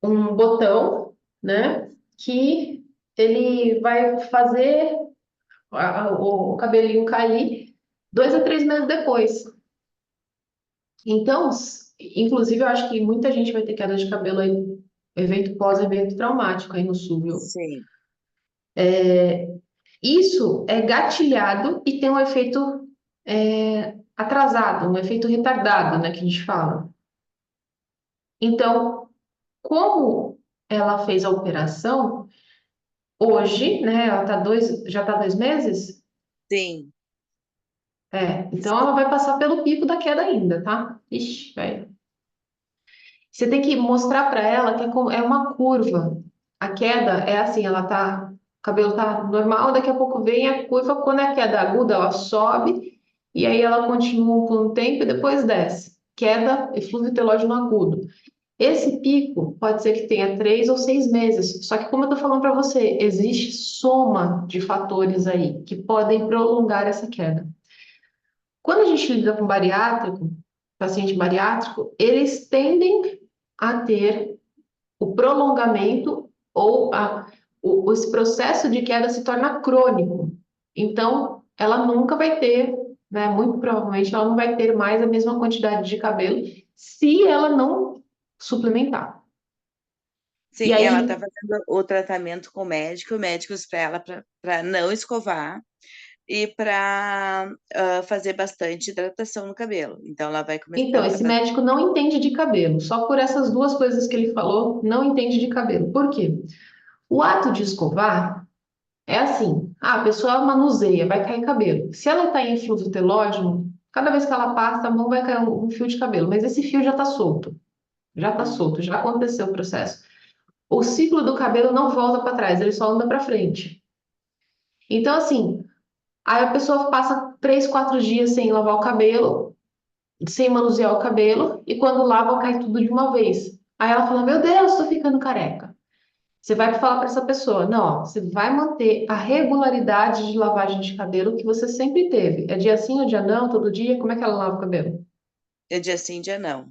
um botão, né? Que ele vai fazer o cabelinho cair 2 a 3 meses depois. Então, inclusive, eu acho que muita gente vai ter queda de cabelo aí, evento pós-evento traumático aí no sul, viu? sim, Isso é gatilhado e tem um efeito atrasado, um efeito retardado, né, que a gente fala. Então, como ela fez a operação, hoje, né, ela já tá 2 meses, sim. então ela vai passar pelo pico da queda ainda, tá? Ixi, velho. Você tem que mostrar para ela que é uma curva. A queda é assim, o cabelo tá normal, daqui a pouco vem a curva, quando é queda aguda, ela sobe e aí ela continua por um tempo e depois desce. Queda, eflúvio telógeno agudo. Esse pico pode ser que tenha 3 ou 6 meses, só que como eu tô falando para você, existe soma de fatores aí que podem prolongar essa queda. Quando a gente lida com bariátrico, paciente bariátrico, eles tendem a ter o prolongamento ou esse processo de queda se torna crônico. Então, ela nunca vai ter, né, muito provavelmente, ela não vai ter mais a mesma quantidade de cabelo se ela não suplementar. E Sim, ela está aí, fazendo o tratamento com médicos para ela para não escovar e para fazer bastante hidratação no cabelo. Então, ela vai começar então, a esse fazer. médico não entende de cabelo, só por essas duas coisas que ele falou, não entende de cabelo. Por quê? O ato de escovar é assim, a pessoa manuseia, vai cair cabelo. Se ela está em eflúvio telógeno, cada vez que ela passa a mão vai cair um fio de cabelo, mas esse fio já está Hum, solto, já aconteceu o processo. O ciclo do cabelo não volta para trás, ele só anda para frente. Então, assim, aí a pessoa passa 3, 4 dias sem lavar o cabelo, sem manusear o cabelo, e quando lava, cai tudo de uma vez. Aí ela fala: Meu Deus, estou ficando careca. Você vai falar para essa pessoa: Não, ó, você vai manter a regularidade de lavagem de cabelo que você sempre teve. É dia sim ou dia não, todo dia? Como é que ela lava o cabelo? é dia sim, dia não.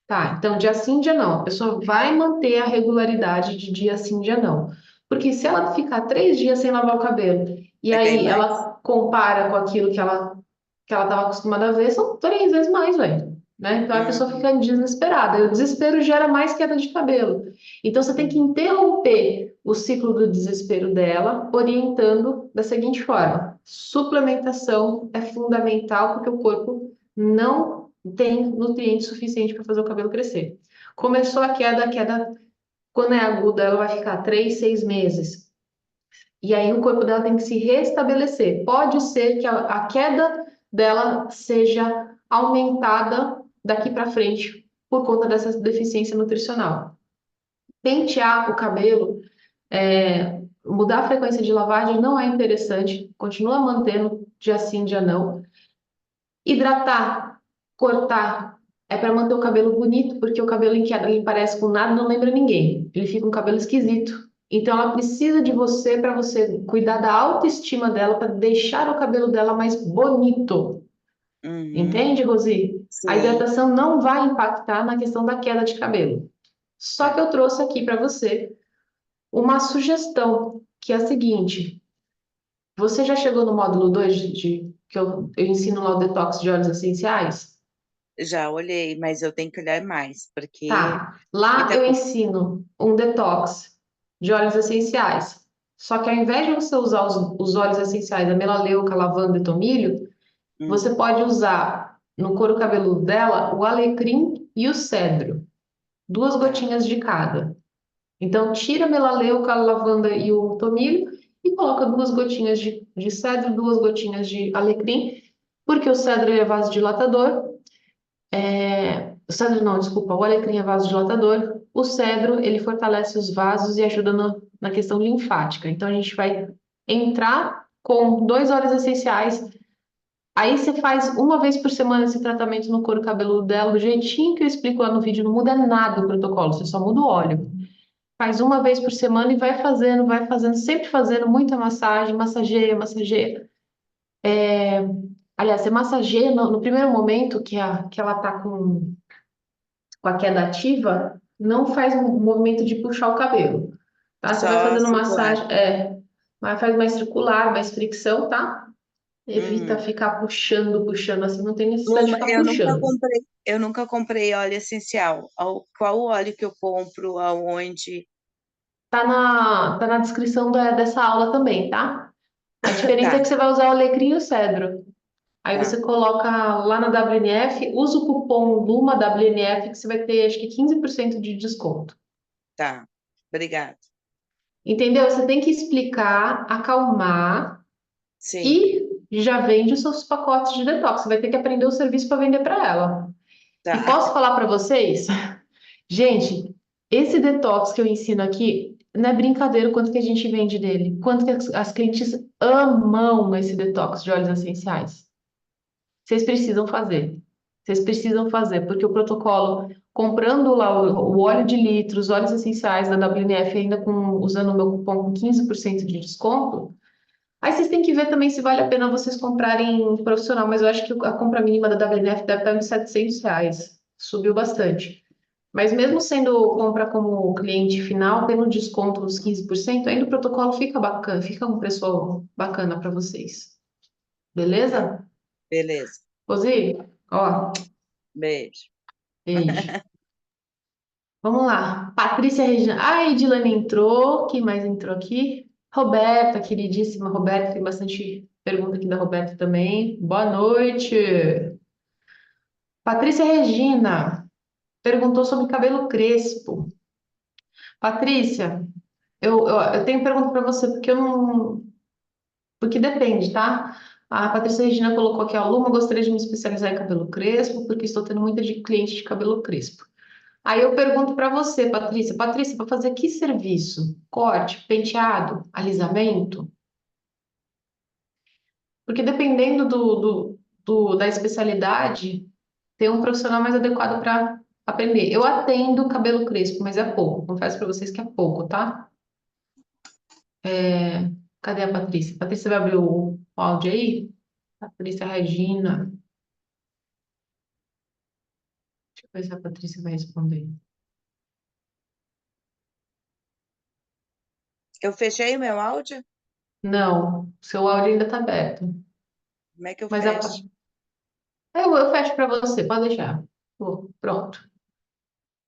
Tá, então dia sim, dia não. A pessoa vai manter a regularidade de dia sim, dia não. Porque se ela ficar 3 dias sem lavar o cabelo e Vai cair aí mais. ela compara com aquilo que ela estava acostumada a ver, são 3 vezes mais, velho. Né? Então a pessoa Uhum. fica desesperada. E o desespero gera mais queda de cabelo. Então você tem que interromper o ciclo do desespero dela, orientando da seguinte forma: suplementação é fundamental porque o corpo não tem nutriente suficiente para fazer o cabelo crescer. Começou a queda, quando é aguda, ela vai ficar 3, 6 meses. E aí o corpo dela tem que se restabelecer. Pode ser que a queda dela seja aumentada daqui para frente por conta dessa deficiência nutricional. Pentear o cabelo, mudar a frequência de lavagem não é interessante, continua mantendo dia sim, dia não. Hidratar, cortar, é para manter o cabelo bonito, porque o cabelo em queda ele parece com nada, não lembra ninguém. Ele fica um cabelo esquisito. Então ela precisa de você para você cuidar da autoestima dela, para deixar o cabelo dela mais bonito. Uhum. Entende, Rosi? A Sim, hidratação não vai impactar na questão da queda de cabelo. Só que tá. eu trouxe aqui para você uma sugestão, que é a seguinte: você já chegou no módulo 2 que eu ensino lá o detox de óleos essenciais? Já olhei, mas eu tenho que olhar mais, porque Tá. Lá muita eu coisa. ensino um detox de óleos essenciais. Só que ao invés de você usar os óleos essenciais, a melaleuca, lavanda e tomilho, Hum, você pode usar no couro cabeludo dela o alecrim e o cedro, 2 gotinhas tá. de cada. Então, tira a melaleuca, a lavanda e o tomilho e coloca 2 gotinhas de cedro, 2 gotinhas de alecrim, porque o cedro ele é vasodilatador. O cedro não, desculpa, o alecrim é vasodilatador. O cedro, ele fortalece os vasos e ajuda na questão linfática. Então, a gente vai entrar com 2 óleos essenciais. Aí você faz uma vez por semana esse tratamento no couro cabeludo dela, do jeitinho que eu explico lá no vídeo, não muda nada o protocolo, você só muda o óleo. Faz uma vez por semana e vai fazendo, sempre fazendo muita massagem, massageia, massageia. Aliás, você massageia no primeiro momento que ela tá com a queda ativa, não faz um movimento de puxar o cabelo, tá? Você vai Só fazendo circular. massagem, mas faz mais circular, mais fricção, tá? Evita Uhum. ficar puxando, puxando assim, não tem necessidade de Luma, ficar puxando. eu nunca comprei óleo essencial. Qual óleo que eu compro? Aonde? Tá na descrição dessa aula também, tá? A diferença é Tá, que você vai usar o alecrim e o cedro. Aí tá, você coloca lá na WNF, usa o cupom LUMA WNF que você vai ter acho que 15% de desconto. tá. Obrigada. Entendeu? Você tem que explicar, acalmar Sim, e já vende os seus pacotes de detox. Você vai ter que aprender o serviço para vender para ela. E tá. posso falar para vocês? Gente, esse detox que eu ensino aqui não é brincadeira o quanto que a gente vende dele, quanto que as clientes amam esse detox de óleos essenciais. Vocês precisam fazer. Vocês precisam fazer, porque o protocolo, comprando lá o óleo de litro, os óleos essenciais da WNF, ainda usando o meu cupom com 15% de desconto, aí vocês têm que ver também se vale a pena vocês comprarem um profissional, mas eu acho que a compra mínima da WNF deve estar uns R$ 700. Subiu bastante. Mas mesmo sendo compra como cliente final, pelo desconto dos 15%, ainda o protocolo fica bacana, fica um preço bacana para vocês. Tá, Beleza? beleza. Rosi, ó, Beijo. beijo. Vamos lá. Patrícia Regina. A Edilane entrou. Quem mais entrou aqui? Roberta, queridíssima Roberta. Tem bastante pergunta aqui da Roberta também. Boa noite. Patrícia Regina perguntou sobre cabelo crespo. Patrícia, eu tenho pergunta para você, porque eu não. Porque depende, tá? A Patrícia Regina colocou aqui, aluna, gostaria de me especializar em cabelo crespo, porque estou tendo muita de cliente de cabelo crespo. Aí eu pergunto para você, Patrícia. Patrícia, para fazer que serviço? Corte, penteado, alisamento? Porque dependendo da especialidade, tem um profissional mais adequado para aprender. Eu atendo cabelo crespo, mas é pouco. Confesso para vocês que é pouco, tá? Cadê a Patrícia? Patrícia vai abrir o áudio aí? Patrícia Regina. Deixa eu ver se a Patrícia vai responder. Eu fechei o meu áudio? Não, seu áudio ainda está aberto. Como é que eu Mas fecho? eu fecho para você, pode deixar. Pronto.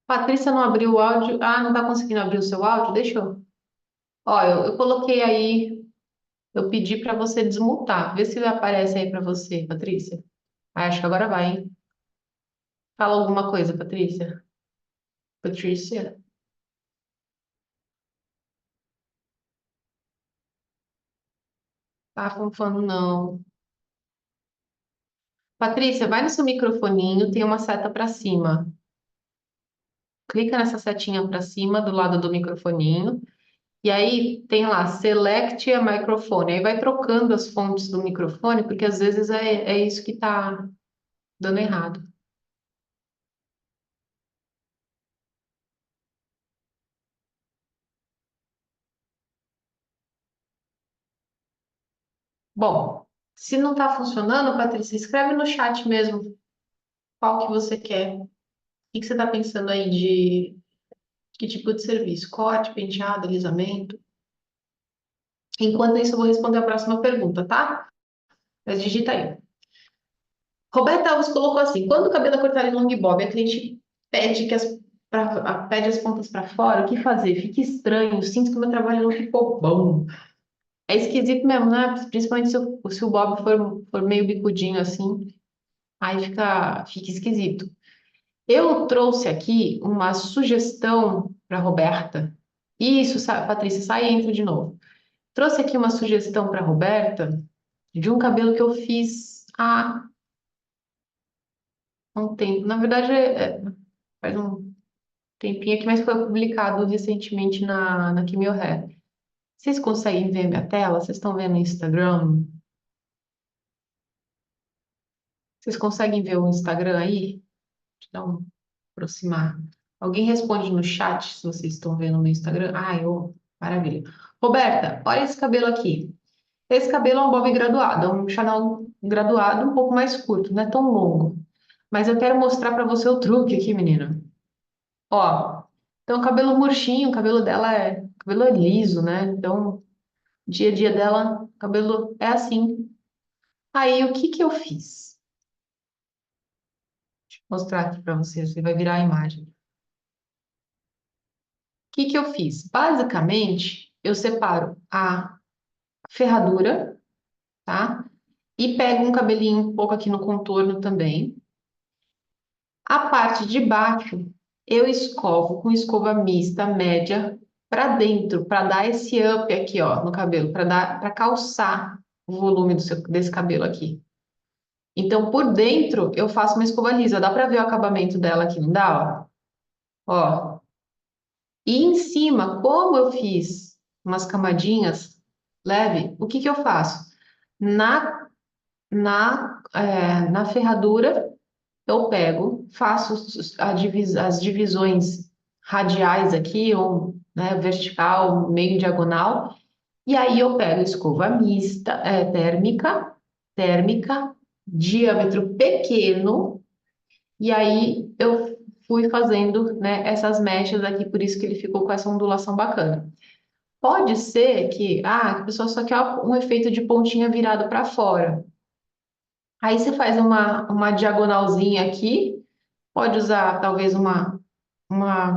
Patrícia não abriu o áudio. Ah, não está conseguindo abrir o seu áudio? Deixa eu. Ó, eu coloquei aí, eu pedi para você desmutar. Vê se aparece aí para você, Patrícia. Ah, acho que agora vai, hein? Fala alguma coisa, Patrícia. Patrícia. Tá falando não. Patrícia, vai no seu microfoninho, tem uma seta para cima. Clica nessa setinha para cima do lado do microfoninho. E aí tem lá, select a microfone. Aí vai trocando as fontes do microfone, porque às vezes é isso que está dando errado. Bom, se não está funcionando, Patrícia, escreve no chat mesmo qual que você quer. O que que você está pensando aí de que tipo de serviço? Corte, penteado, alisamento? Enquanto isso, eu vou responder a próxima pergunta, tá? Mas digita aí. Roberta Alves colocou assim: quando o cabelo é cortado em long bob, a cliente pede pede as pontas para fora, o que fazer? Fica estranho, sinto que o meu trabalho não ficou bom. É esquisito mesmo, né? Principalmente se o bob for meio bicudinho assim, aí fica esquisito. Eu trouxe aqui uma sugestão para Roberta. Isso, Patrícia, sai e entra de novo. Trouxe aqui uma sugestão para Roberta de um cabelo que eu fiz há um tempo. Na verdade, faz um tempinho aqui, mas foi publicado recentemente na Cameo Hair. Vocês conseguem ver minha tela? Vocês estão vendo o Instagram? Vocês conseguem ver o Instagram aí? Deixa eu dar um aproximar. Alguém responde no chat, se vocês estão vendo no Instagram. Ai, maravilha. Roberta, olha esse cabelo aqui. Esse cabelo é um bob graduado, é um Chanel graduado um pouco mais curto, não é tão longo. Mas eu quero mostrar para você o truque aqui, menina. Ó, então cabelo murchinho, cabelo é liso, né? Então, dia a dia dela, cabelo é assim. Aí, o que que eu fiz? Vou mostrar aqui para você, você vai virar a imagem. O que que eu fiz? Basicamente, eu separo a ferradura, tá? E pego um cabelinho um pouco aqui no contorno também. A parte de baixo, eu escovo com escova mista média para dentro, para dar esse up aqui, ó, no cabelo, para calçar o volume desse cabelo aqui. Então, por dentro, eu faço uma escova lisa. Dá para ver o acabamento dela aqui, não dá, ó? Ó. E em cima, como eu fiz umas camadinhas leve, o que que eu faço? Na, na ferradura, eu pego, faço as divisões radiais aqui, ou, né, vertical, meio diagonal, e aí eu pego escova mista, térmica, diâmetro pequeno, e aí eu fui fazendo, né, essas mechas aqui, por isso que ele ficou com essa ondulação bacana. Pode ser que a pessoa só quer um efeito de pontinha virado para fora. Aí você faz uma diagonalzinha aqui, pode usar talvez uma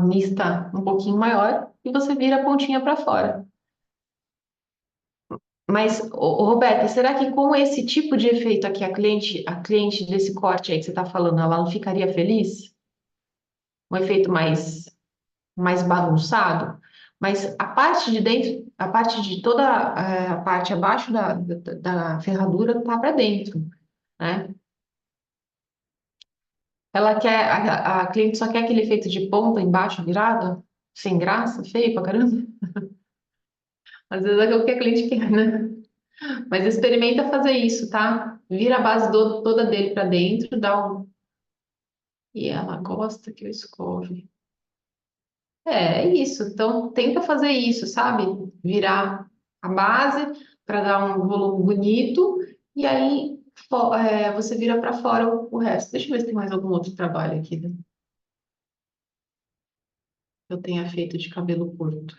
mista um pouquinho maior e você vira a pontinha para fora. Mas, Roberta, será que com esse tipo de efeito aqui, a cliente desse corte aí que você está falando, ela não ficaria feliz? Um efeito mais bagunçado? Mas a parte de dentro, a parte de toda a parte abaixo da ferradura tá para dentro, né? Ela quer, a cliente só quer aquele efeito de ponta embaixo virado, sem graça, feio pra caramba. Às vezes é o que a cliente quer, né? Mas experimenta fazer isso, tá? Vira a base toda dele pra dentro, dá um. E ela gosta que eu escove. É isso. Então, tenta fazer isso, sabe? Virar a base para dar um volume bonito e aí você vira para fora o resto. Deixa eu ver se tem mais algum outro trabalho aqui, né, que eu tenha feito de cabelo curto.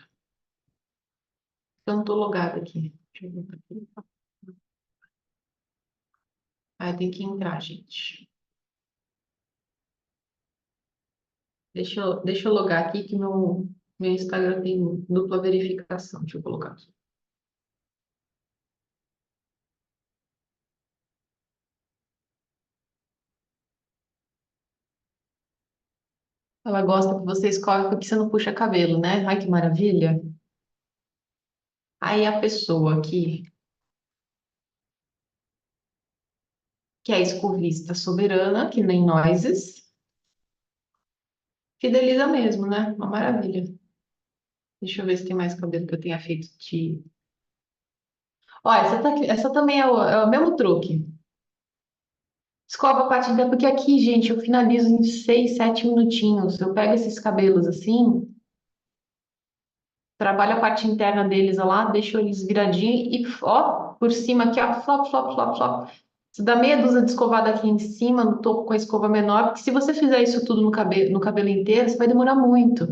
Eu não tô logada aqui. Deixa eu ver aqui. Ah, tem que entrar, gente. Deixa eu logar aqui que meu Instagram tem dupla verificação. Deixa eu colocar aqui. Ela gosta que você escove porque você não puxa cabelo, né? Ai, que maravilha. Aí a pessoa que é escovista soberana, que nem nós, fideliza mesmo, né? Uma maravilha. Deixa eu ver se tem mais cabelo que eu tenha feito de. Ó, essa também é o mesmo truque. Escova a parte interna, porque aqui, gente, eu finalizo em 6, 7 minutinhos. Eu pego esses cabelos assim, trabalho a parte interna deles lá, deixo eles viradinhos e, ó, por cima aqui, ó, flop, flop, flop, flop. Você dá meia dúzia de escovada aqui em cima, no topo com a escova menor, porque se você fizer isso tudo no cabelo inteiro, você vai demorar muito.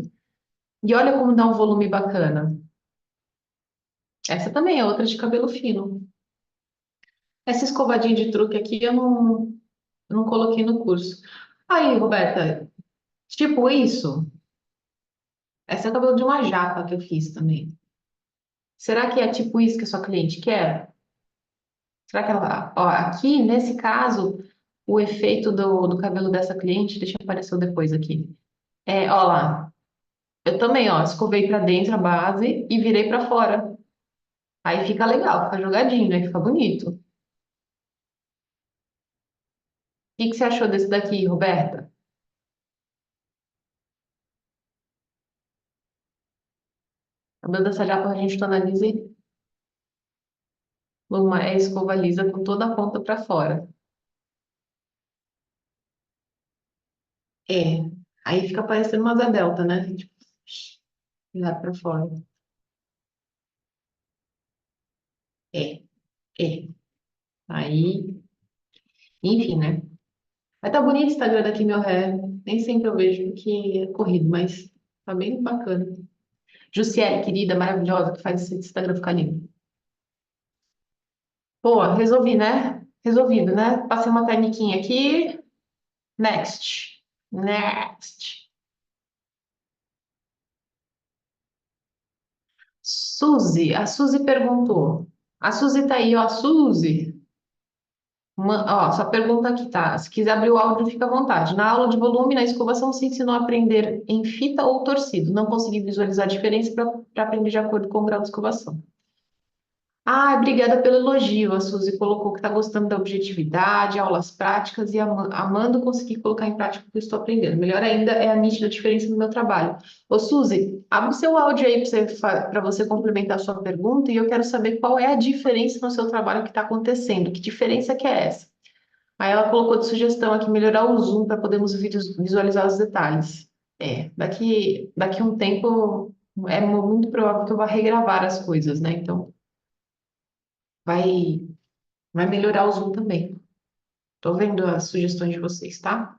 E olha como dá um volume bacana. Essa também é outra de cabelo fino. Essa escovadinha de truque aqui eu não coloquei no curso. Aí, Roberta, tipo isso, essa é o cabelo de uma japa que eu fiz também. Será que é tipo isso que a sua cliente quer? Será que ela. Ó, aqui, nesse caso, o efeito do cabelo dessa cliente, deixa eu aparecer depois aqui. Ó lá, eu também, ó, escovei pra dentro a base e virei pra fora. Aí fica legal, fica jogadinho, né? Fica bonito. O que que você achou desse daqui, Roberta? A cabelo dessa japa a gente tonaliza uma escova lisa com toda a ponta pra fora. É. Aí fica parecendo uma asa delta, né? Tipo, virado pra fora. É, é. Aí, enfim, né? Mas tá bonito o Instagram daqui, meu ré. Nem sempre eu vejo porque é corrido, mas tá bem bacana. Jussiele, querida, maravilhosa, que faz esse Instagram ficar lindo. Pô, resolvi, né? Resolvido, né? Passei uma tecniquinha aqui. Next. Next. Suzy, a Suzy perguntou. A Suzy tá aí, ó. Suzy. Ó, sua pergunta aqui tá. Se quiser abrir o áudio, fica à vontade. Na aula de volume, na escovação, se ensinou a aprender em fita ou torcido. Não consegui visualizar a diferença para aprender de acordo com o grau de escovação. Ah, obrigada pelo elogio. A Suzy colocou que está gostando da objetividade, aulas práticas e amando conseguir colocar em prática o que eu estou aprendendo. Melhor ainda é a nítida diferença no meu trabalho. Ô, Suzy, abre o seu áudio aí para você complementar a sua pergunta e eu quero saber qual é a diferença no seu trabalho que está acontecendo. Que diferença que é essa? Aí ela colocou de sugestão aqui melhorar o zoom para podermos visualizar os detalhes. Daqui um tempo é muito provável que eu vá regravar as coisas, né? Então vai, vai melhorar o zoom também. Tô vendo as sugestões de vocês, tá?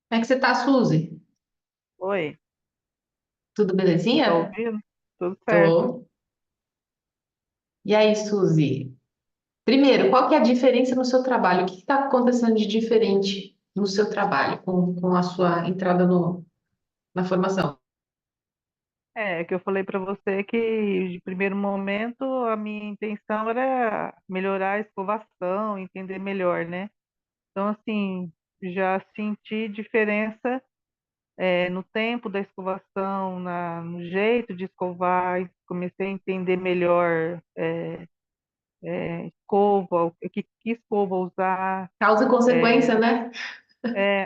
Como é que você tá, Suzy? Oi, Tudo tá belezinha? ouvindo? Tudo certo. Tô. E aí, Suzy? Primeiro, qual que é a diferença no seu trabalho? O que está acontecendo de diferente no seu trabalho com a sua entrada na formação? É que eu falei para você que, de primeiro momento, a minha intenção era melhorar a escovação, entender melhor, né? Então, assim, já senti diferença, no tempo da escovação, no jeito de escovar, e comecei a entender melhor, escova, que escova usar, Causa e consequência, né?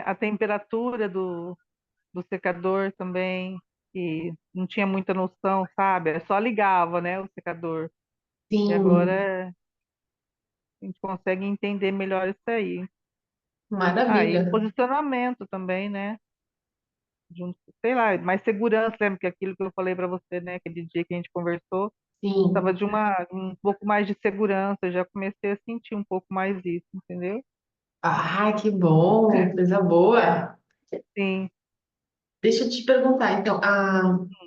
a temperatura do secador também, que não tinha muita noção, sabe? Só ligava, né, o secador. E Sim, agora a gente consegue entender melhor isso aí. Ah, e maravilha. posicionamento também, né? Sei lá, mais segurança, lembra que aquilo que eu falei para você, né? Aquele dia que a gente conversou, estava Sim. de um pouco mais de segurança, já comecei a sentir um pouco mais isso, entendeu? Ah, que bom, coisa boa. Sim. Deixa eu te perguntar, então,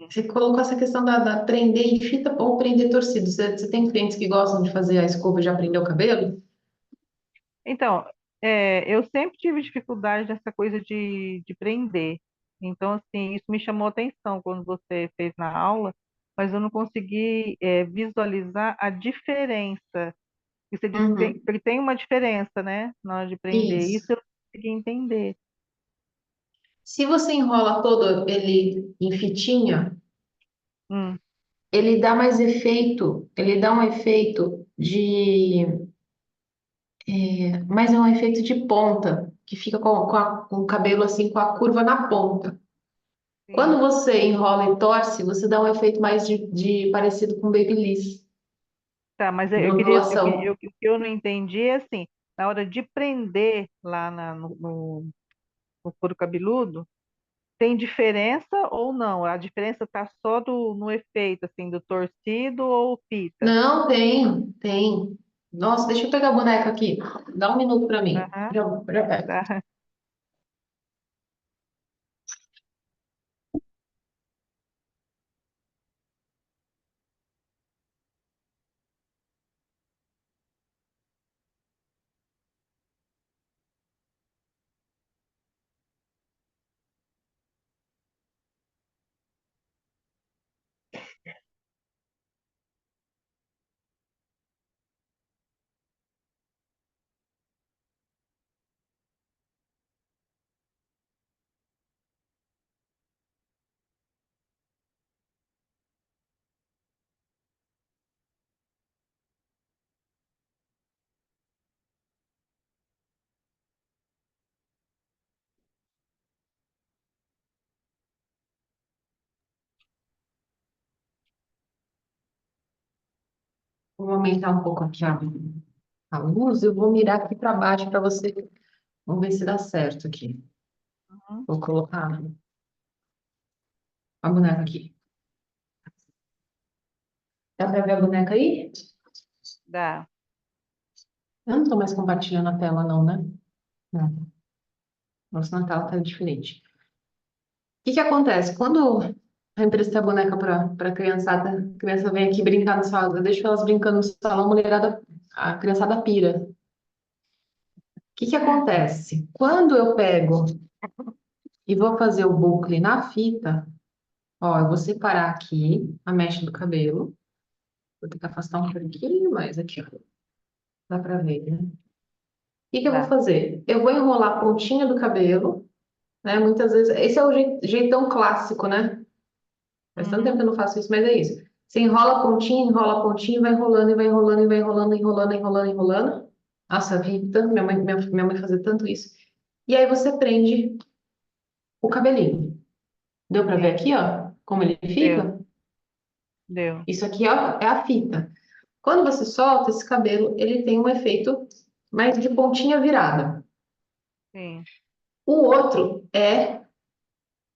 você colocou essa questão da prender em fita ou prender torcido. Você tem clientes que gostam de fazer a escova e já prender o cabelo? Então, eu sempre tive dificuldade nessa coisa de prender. Então, assim, isso me chamou atenção quando você fez na aula, mas eu não consegui, visualizar a diferença. E você disse que Uhum. porque tem uma diferença, né, na hora de prender. Isso Isso. eu consegui entender. Se você enrola todo ele em fitinha, Hum, ele dá mais efeito, ele dá um efeito mas é um efeito de ponta, que fica com o cabelo assim, com a curva na ponta. Quando sim. você enrola e torce, você dá um efeito mais de parecido com babyliss, Tá, mas de eu queria, ondulação. o que eu não entendi é assim, na hora de prender lá no couro cabeludo, tem diferença ou não? A diferença está só no efeito, assim, do torcido ou fita? Não, tem. Nossa, deixa eu pegar a boneca aqui. Dá um minuto para mim. Aham, Já pego. tá. Vou aumentar um pouco aqui a luz. Eu vou mirar aqui para baixo para você Vamos ver se dá certo aqui. Uhum. Vou colocar a boneca aqui. Dá pra ver a boneca aí? Dá. Eu não tô mais compartilhando a tela, não, né? Não. Nossa, na tela tá diferente. O que que acontece? Quando eu emprestei a boneca para criançada, a criança vem aqui brincar no salão, eu deixo elas brincando no salão, a mulherada, a criançada pira. O que que acontece? Quando eu pego e vou fazer o bucle na fita, ó, eu vou separar aqui a mecha do cabelo. Vou ter que afastar um pouquinho mais aqui, ó. Dá pra ver, né? O que que eu vou Dá. fazer? Eu vou enrolar a pontinha do cabelo, né? Muitas vezes, esse é o jeitão clássico, né? Faz tanto tempo que eu Uhum. não faço isso, mas é isso. Você enrola a pontinha, e vai enrolando, e vai enrolando, e vai enrolando, enrolando, enrolando, enrolando. Nossa, eu vi tanto minha mãe fazer tanto isso. E aí você prende o cabelinho. Deu pra ver Sim. aqui, ó, como ele Deu. fica? Deu. Isso aqui, ó, é a fita. Quando você solta esse cabelo, ele tem um efeito mais de pontinha virada. Sim. O outro é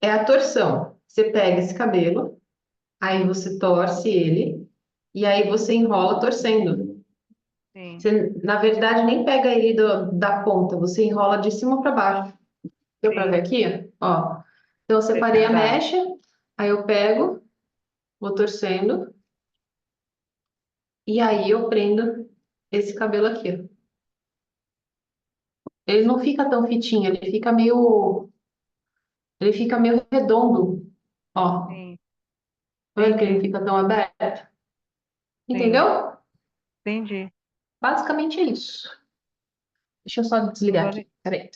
a torção. Você pega esse cabelo, aí você torce ele, e aí você enrola torcendo. Sim. Você, na verdade, nem pega ele da ponta, você enrola de cima para baixo. Deu para ver Sim. aqui? Ó. Então, eu separei a Dá. mecha, aí eu pego, vou torcendo, e aí eu prendo esse cabelo aqui, ó. Ele não fica tão fitinho, ele fica meio redondo, ó. Sim. Tá vendo que ele não Entendi. fica tão aberto? Sim. Entendeu? Entendi. Basicamente é isso. Deixa eu só desligar Agora, aqui. Peraí.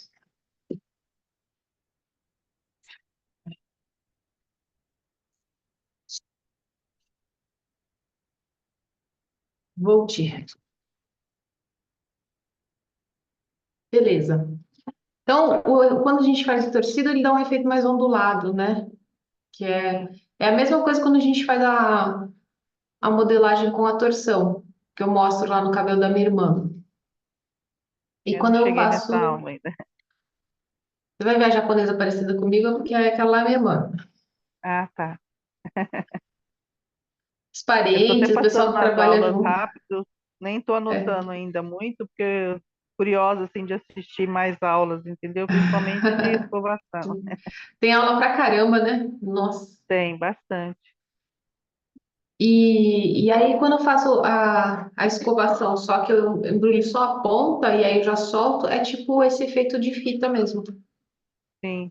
Voltei. Beleza. Então, quando a gente faz o torcido, ele dá um efeito mais ondulado, né? Que sim. é a mesma coisa quando a gente faz a modelagem com a torção, que eu mostro lá no cabelo da minha irmã. E Eu não quando eu cheguei nessa faço. aula ainda. Você vai ver a japonesa parecida comigo, porque é aquela lá é minha irmã. Ah, tá. Os Eu estou até parentes, o pessoal passando que as trabalha aulas junto. rápido, nem estou É. anotando ainda muito, porque curiosa assim de assistir mais aulas, entendeu? Principalmente de escovação. Tem aula pra caramba, né? Nossa. Tem bastante. E aí, quando eu faço a escovação, só que eu embrulho só a ponta e aí eu já solto, é tipo esse efeito de fita mesmo. Sim,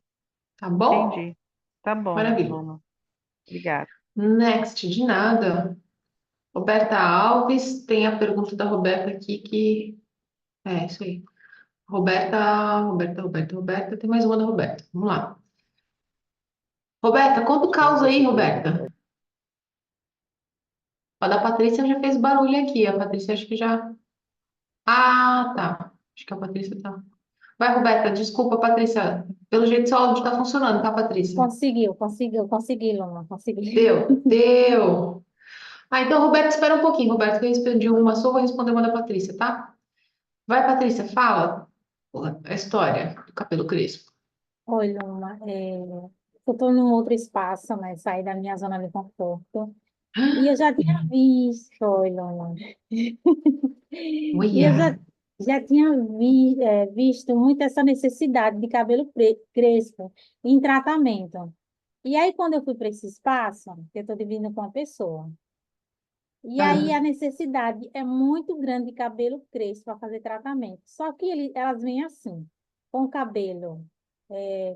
Tá bom? entendi. Tá bom, Maravilha. Luma. Obrigada. Next, de nada. Roberta Alves, tem a pergunta da Roberta aqui que. É, isso aí. Roberta. Tem mais uma da Roberta. Vamos lá. Roberta, conta o caos aí, Roberta. A da Patrícia já fez barulho aqui. A Patrícia acho que já. Ah, tá. Acho que a Patrícia tá. Vai, Roberta, desculpa, Patrícia. Pelo jeito, seu áudio tá funcionando, tá, Patrícia? Consegui, Luma, consegui. Deu. Ah, então, Roberta, espera um pouquinho, Roberta, que eu respondi uma só, vou responder uma da Patrícia, tá? Vai, Patrícia, fala a história do cabelo crespo. Oi, Luma, eu estou num outro espaço, né? Saí da minha zona de conforto. E eu já tinha visto, oi, Luma. E eu Olha. já tinha visto muito essa necessidade de cabelo crespo em tratamento. E aí, quando eu fui para esse espaço, eu estou dividindo com uma pessoa. E aí Ah, a necessidade é muito grande de cabelo crespo para fazer tratamento. Só que elas vêm assim, com cabelo,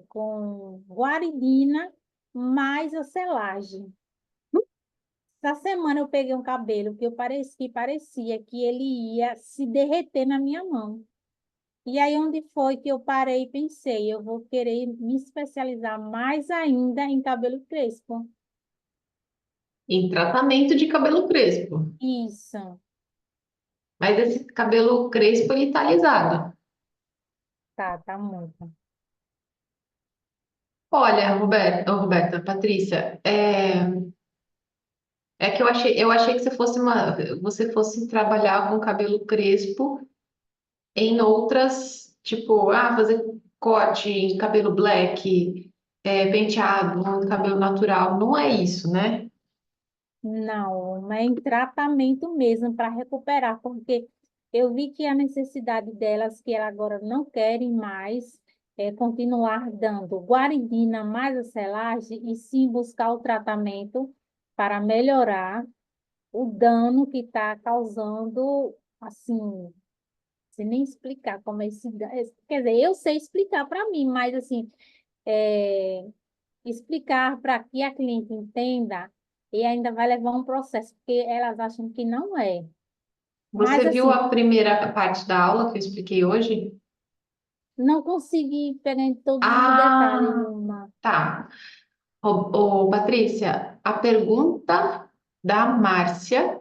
com guaridina mais a selagem. Essa semana eu peguei um cabelo que parecia que ele ia se derreter na minha mão. E aí onde foi que eu parei e pensei, eu vou querer me especializar mais ainda em cabelo crespo. em tratamento de cabelo crespo. Isso, Mas esse cabelo crespo, ele tá alisado. tá muito. Olha, Roberta, Patrícia, é que eu achei que você fosse trabalhar com cabelo crespo em outras Tipo, fazer corte em cabelo black, penteado, cabelo natural. Não é isso, né? Não, é em tratamento mesmo para recuperar, porque eu vi que a necessidade delas, que elas agora não querem mais continuar dando guaridina mais a selagem, e sim buscar o tratamento para melhorar o dano que está causando, assim, sem nem explicar como é esse dano. Quer dizer, eu sei explicar para mim, mas assim, é, explicar para que a cliente entenda e ainda vai levar um processo, porque elas acham que não é. Mas Você viu assim, a primeira parte da aula que eu expliquei hoje? não consegui pegar em todos os detalhes, Ah, Luma. tá. Patrícia, a pergunta da Márcia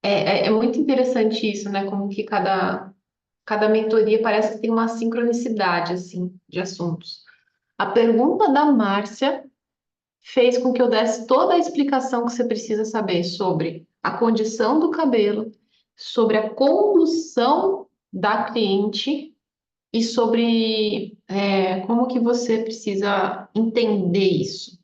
é muito interessante isso, né? Como que cada mentoria parece que tem uma sincronicidade, assim, de assuntos. A pergunta da Márcia fez com que eu desse toda a explicação que você precisa saber sobre a condição do cabelo, sobre a condução da cliente e sobre como que você precisa entender isso,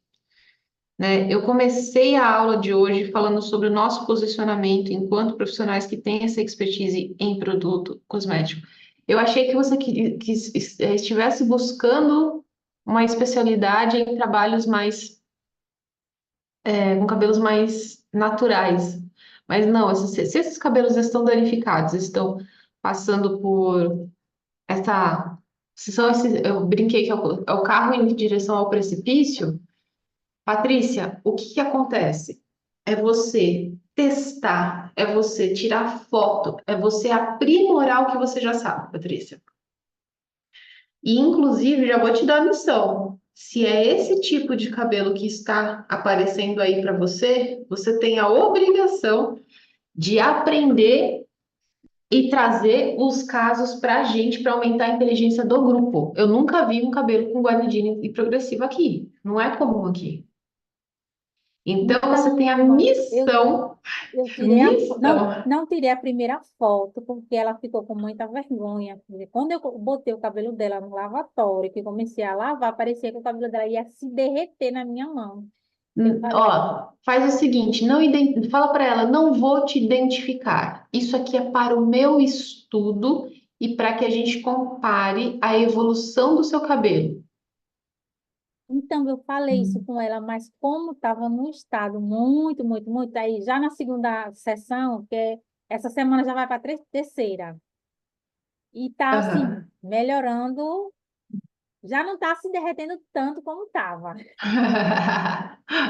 né? Eu comecei a aula de hoje falando sobre o nosso posicionamento enquanto profissionais que têm essa expertise em produto cosmético. Eu achei que você estivesse buscando uma especialidade em trabalhos com cabelos mais naturais. Mas não, se esses cabelos estão danificados, estão passando por essa. Se são esses, eu brinquei que é o carro em direção ao precipício. Patrícia, o que que acontece? É você testar, é você tirar foto, é você aprimorar o que você já sabe, Patrícia. E, inclusive, já vou te dar a missão. Se é esse tipo de cabelo que está aparecendo aí para você, você tem a obrigação de aprender e trazer os casos para a gente para aumentar a inteligência do grupo. Eu nunca vi um cabelo com guanidina e progressiva aqui. Não é comum aqui. Então, você Então, tem a Luma, missão, eu tirei não, missão. não tirei a primeira foto, porque ela ficou com muita vergonha. Quer dizer, quando eu botei o cabelo dela no lavatório, que comecei a lavar, parecia que o cabelo dela ia se derreter na minha mão. Eu falei, Ó, faz o seguinte, fala para ela, não vou te identificar. Isso aqui é para o meu estudo e para que a gente compare a evolução do seu cabelo. então, eu falei isso Hum. com ela, mas como estava num estado muito, muito, muito, aí já na segunda sessão, essa semana já vai para a terceira, e tá assim, Aham. melhorando, já não está se derretendo tanto como estava.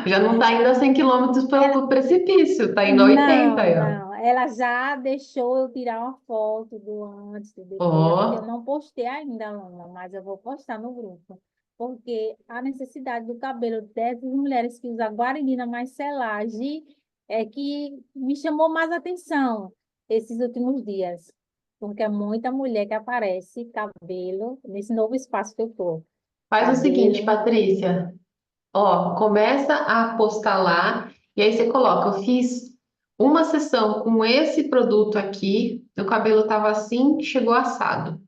Já não está indo a 100 quilômetros pelo precipício, está indo a 80 Não, aí, ó. não, ela já deixou eu tirar uma foto do antes e do depois, é porque eu Ó, não postei ainda, Luna, mas eu vou postar no grupo. Porque a necessidade do cabelo dessas mulheres que usam guaridina mais selagem é que me chamou mais atenção esses últimos dias. Porque é muita mulher que aparece cabelo nesse novo espaço que eu tô. faz o seguinte, Cabelo. Patrícia. Ó, começa a postar lá e aí você coloca, eu fiz uma sessão com esse produto aqui, meu cabelo estava assim, chegou assado.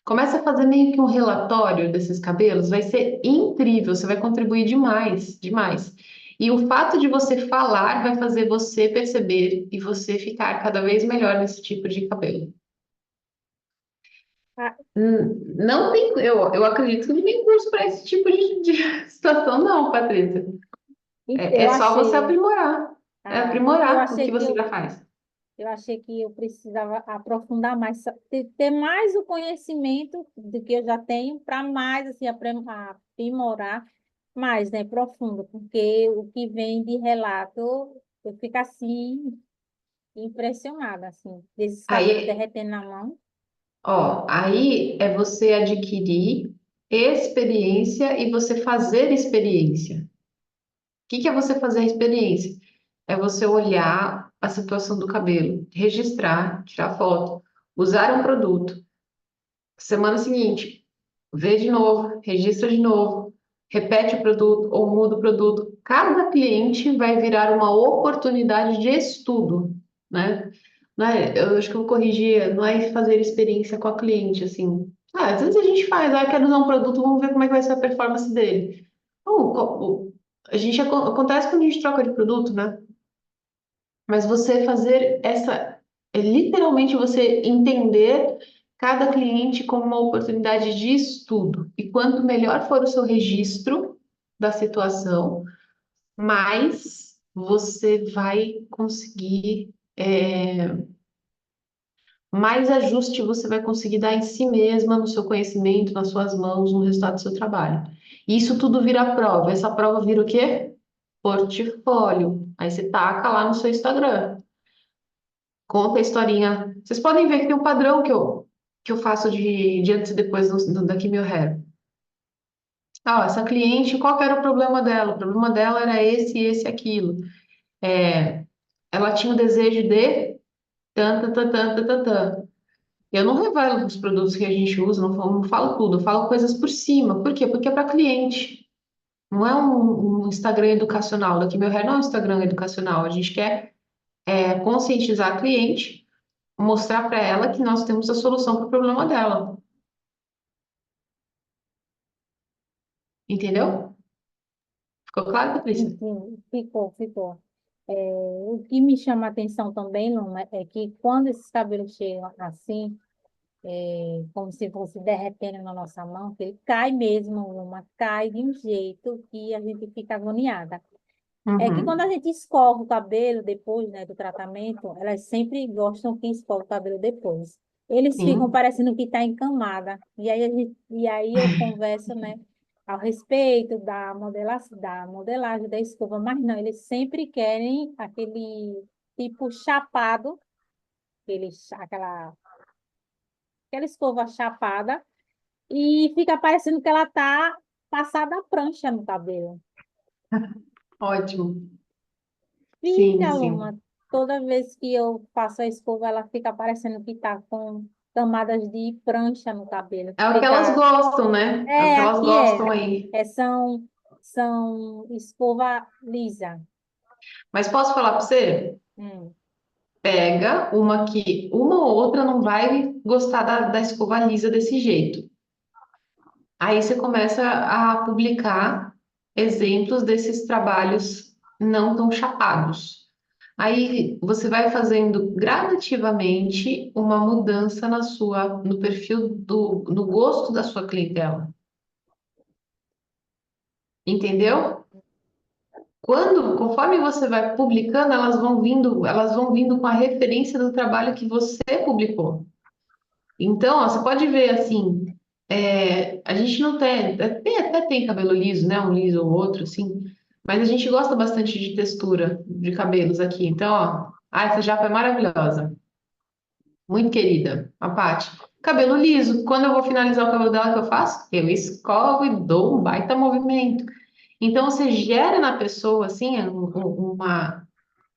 Começa a fazer meio que um relatório desses cabelos, vai ser incrível, você vai contribuir demais, demais. E o fato de você falar vai fazer você perceber e você ficar cada vez melhor nesse tipo de cabelo. Ah, Não tem, eu acredito que não tem curso para esse tipo de situação, não, Patrícia. É eu só você achei. aprimorar. É Porque eu aprimorar o achei que que você já faz. eu achei que eu precisava aprofundar mais, ter mais o conhecimento do que eu já tenho, para mais assim, aprimorar mais, né, profundo, porque o que vem de relato, eu fico assim, impressionada, assim, desses cabelos Aí, derretendo na mão. aí é você adquirir experiência e você fazer experiência. O que é você fazer experiência? É você olhar a situação do cabelo, registrar, tirar foto, usar um produto. Semana seguinte, vê de novo, registra de novo, repete o produto ou muda o produto. Cada cliente vai virar uma oportunidade de estudo, né? Não é, eu acho que eu vou corrigir, não é fazer experiência com a cliente, assim. Às vezes a gente faz, quero usar um produto, vamos ver como é que vai ser a performance dele. A gente acontece quando a gente troca de produto, né? Mas você fazer literalmente você entender cada cliente como uma oportunidade de estudo. E quanto melhor for o seu registro da situação, mais você vai conseguir, mais ajuste você vai conseguir dar em si mesma, no seu conhecimento, nas suas mãos, no resultado do seu trabalho. E isso tudo vira prova. Essa prova vira o quê? Portfólio. Aí você taca lá no seu Instagram. Conta a historinha. Vocês podem ver que tem um padrão que eu faço de antes e depois da Quimio Hair. Essa cliente, qual que era o problema dela? O problema dela era esse, aquilo. É, ela tinha o desejo de tan, tan, tan, tan, tan, tan, tan. Eu não revelo os produtos que a gente usa, não falo tudo, eu falo coisas por cima. Por quê? Porque é para cliente. Não é um Instagram educacional. Daqui meu hair não é um Instagram educacional. A gente quer conscientizar a cliente, mostrar para ela que nós temos a solução para o problema dela. Entendeu? Ficou claro, Patrícia? Sim, ficou. O que me chama a atenção também, Luna, é que quando esses cabelos chegam assim, como se fosse derretendo na nossa mão, que ele cai mesmo, Luna, cai de um jeito que a gente fica agoniada. É que quando Uhum. a gente escova o cabelo depois, né, do tratamento, elas sempre gostam que escova o cabelo depois. Eles ficam Sim. parecendo que está encamada. E aí eu converso, né, ao respeito da modelagem da escova, mas não, eles sempre querem aquele tipo chapado, aquele, aquela escova chapada, e fica parecendo que ela tá passada a prancha no cabelo. Ótimo. Sim, Fica, sim. Luma. Toda vez que eu faço a escova, ela fica parecendo que tá com camadas de prancha no cabelo. É o que elas Fica. gostam, né? É o que elas Aqui gostam aí. são escova lisa. Mas posso falar para você? Hum. Pega uma que uma ou outra não vai gostar da escova lisa desse jeito. Aí você começa a publicar exemplos desses trabalhos não tão chapados. Aí você vai fazendo gradativamente uma mudança no perfil no gosto da sua clientela. Entendeu? Conforme você vai publicando, elas vão vindo com a referência do trabalho que você publicou. Então, ó, você pode ver assim, a gente não até tem cabelo liso, né? Um liso ou outro, assim, mas a gente gosta bastante de textura de cabelos aqui. Então, ó, essa japa é maravilhosa, muito querida, a Paty. Cabelo liso, quando eu vou finalizar o cabelo dela, o que eu faço? Eu escovo e dou um baita movimento. Então, você gera na pessoa, assim,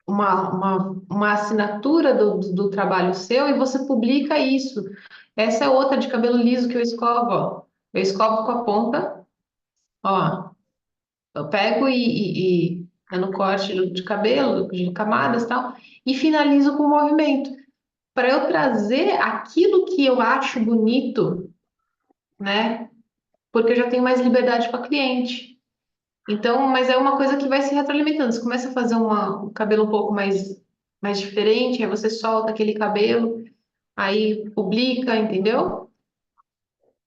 uma assinatura do trabalho seu e você publica isso. Essa é outra de cabelo liso que eu escovo, ó. Eu escovo com a ponta, ó. Eu pego é no corte de cabelo, de camadas e tal, e finalizo com o movimento. Para eu trazer aquilo que eu acho bonito, né? Porque eu já tenho mais liberdade com a cliente. Então, mas é uma coisa que vai se retroalimentando. Você começa a fazer um cabelo um pouco mais diferente, aí você solta aquele cabelo, aí publica, entendeu?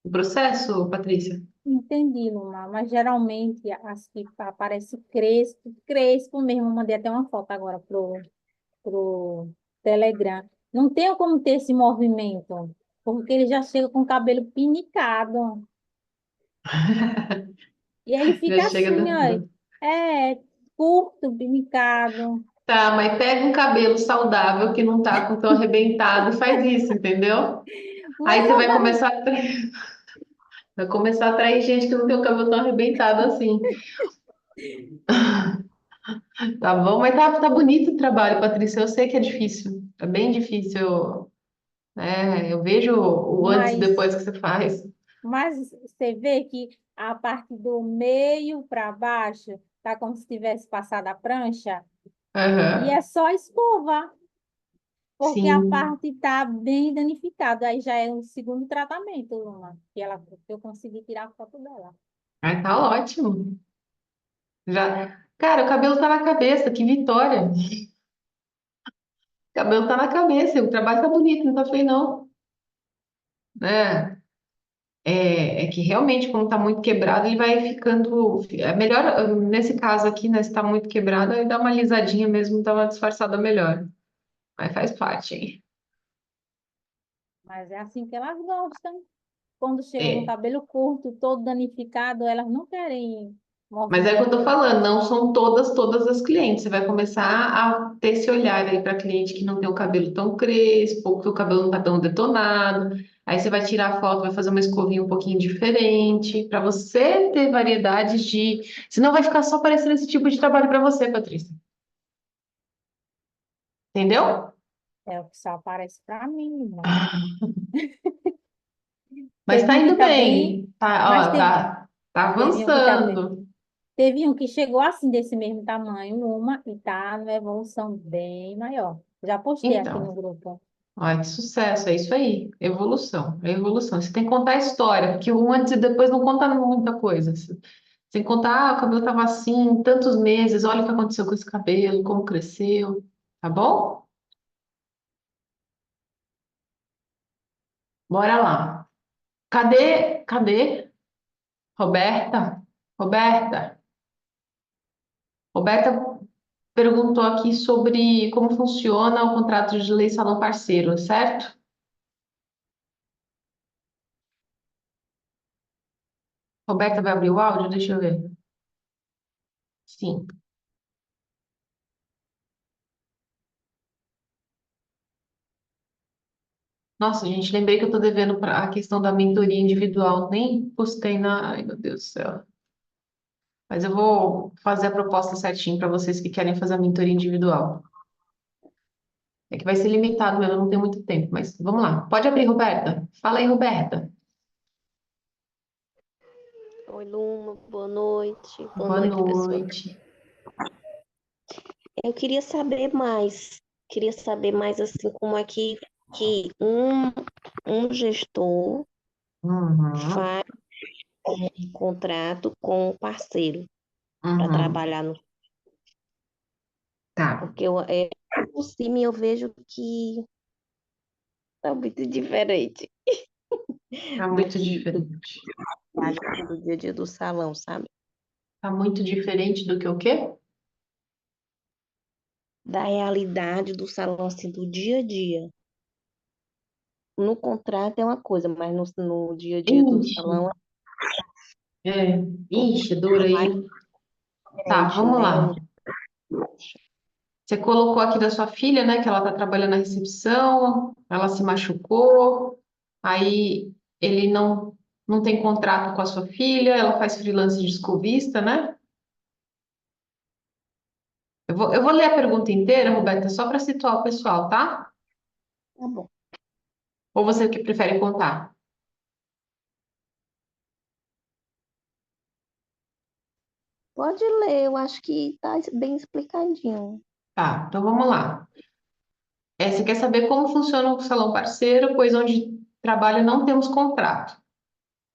O processo, Patrícia. Entendi, Luma. Mas geralmente as que aparecem crespo, crespo mesmo. Eu mandei até uma foto agora pro Telegram. Não tem como ter esse movimento, porque ele já chega com o cabelo pinicado. E ele Já fica chega assim, ó, curto, pinicado. Tá, mas pega um cabelo saudável que não tá com tão arrebentado e faz isso, entendeu? Mas Aí você vai começar a atrair gente que não tem o cabelo tão arrebentado assim, tá bom? Mas tá bonito o trabalho, Patrícia. Eu sei que é difícil, é bem difícil, né? Eu vejo o antes e mas, depois que você faz. mas você vê que a parte do meio para baixo tá como se tivesse passado a prancha e é Aham. só escova. porque a Sim. parte está bem danificada. Aí já é o segundo tratamento, Luna, que eu consegui tirar a foto dela. Ai, tá ótimo. Já... Cara, o cabelo tá na cabeça, que vitória. O cabelo tá na cabeça, o trabalho tá bonito, não tá feio, não. É, é que realmente, como tá muito quebrado, ele vai ficando. É melhor, nesse caso aqui, né? Se tá muito quebrado, aí dá uma alisadinha mesmo, dá uma disfarçada melhor. Mas faz parte, hein? Mas é assim que elas gostam. Quando chega com o É. cabelo curto, todo danificado, elas não querem Mas é o que eu movimento tô de falando, não trança. são todas as clientes. Você vai começar a ter esse olhar aí para cliente que não tem o cabelo tão crespo, ou que o cabelo não tá tão detonado. Aí você vai tirar a foto, vai fazer uma escovinha um pouquinho diferente, para você ter variedades de. Senão vai ficar só parecendo esse tipo de trabalho para você, Patrícia. Entendeu? É o que só aparece para mim, irmão. Mas tá Um que indo também, bem. Tá, mas ó, tá teve um que também, avançando. teve um que chegou assim desse mesmo tamanho, uma, e tá numa evolução bem maior. Já postei aqui no Então. grupo. Ai, que sucesso, é isso aí. Evolução, é evolução. Você tem que contar a história, porque o antes e depois não conta muita coisa. Você tem que contar, o cabelo estava assim, tantos meses, olha o que aconteceu com esse cabelo, como cresceu, tá bom? Bora lá. Cadê? Roberta? Roberta? Roberta perguntou aqui sobre como funciona o contrato de lei salão parceiro, certo? Roberta vai abrir o áudio? Deixa eu ver. Sim. Nossa, gente, lembrei que eu tô devendo para a questão da mentoria individual. Nem postei na. Ai, meu Deus do céu. Mas eu vou fazer a proposta certinho para vocês que querem fazer a mentoria individual. É que vai ser limitado mesmo, eu não tenho muito tempo, mas vamos lá. Pode abrir, Roberta. Fala aí, Roberta. Oi, Luma, boa noite. Boa Boa noite, pessoal. noite. Eu queria saber mais assim como é que um gestor Uhum, faz um contrato com o parceiro para uhum. trabalhar no. Tá, Porque por cima eu vejo que tá muito diferente tá do muito que diferente. do dia a dia do salão, sabe? Tá muito diferente do que o quê? Da realidade do salão, assim, do dia a dia. No contrato é uma coisa, mas no dia a dia do Ixi, salão é é. tudo Ixi, dura mais aí. Tá, diferente, vamos né? lá. Você colocou aqui da sua filha, né, que ela tá trabalhando na recepção, ela se machucou, aí ele não tem contrato com a sua filha, ela faz freelance de escovista, né? Eu vou ler a pergunta inteira, Roberta, só para situar o pessoal, tá? Tá bom. Ou você que prefere contar? Pode ler, eu acho que tá bem explicadinho. Tá, então vamos lá. Você quer saber como funciona o salão parceiro, pois onde trabalho não temos contrato.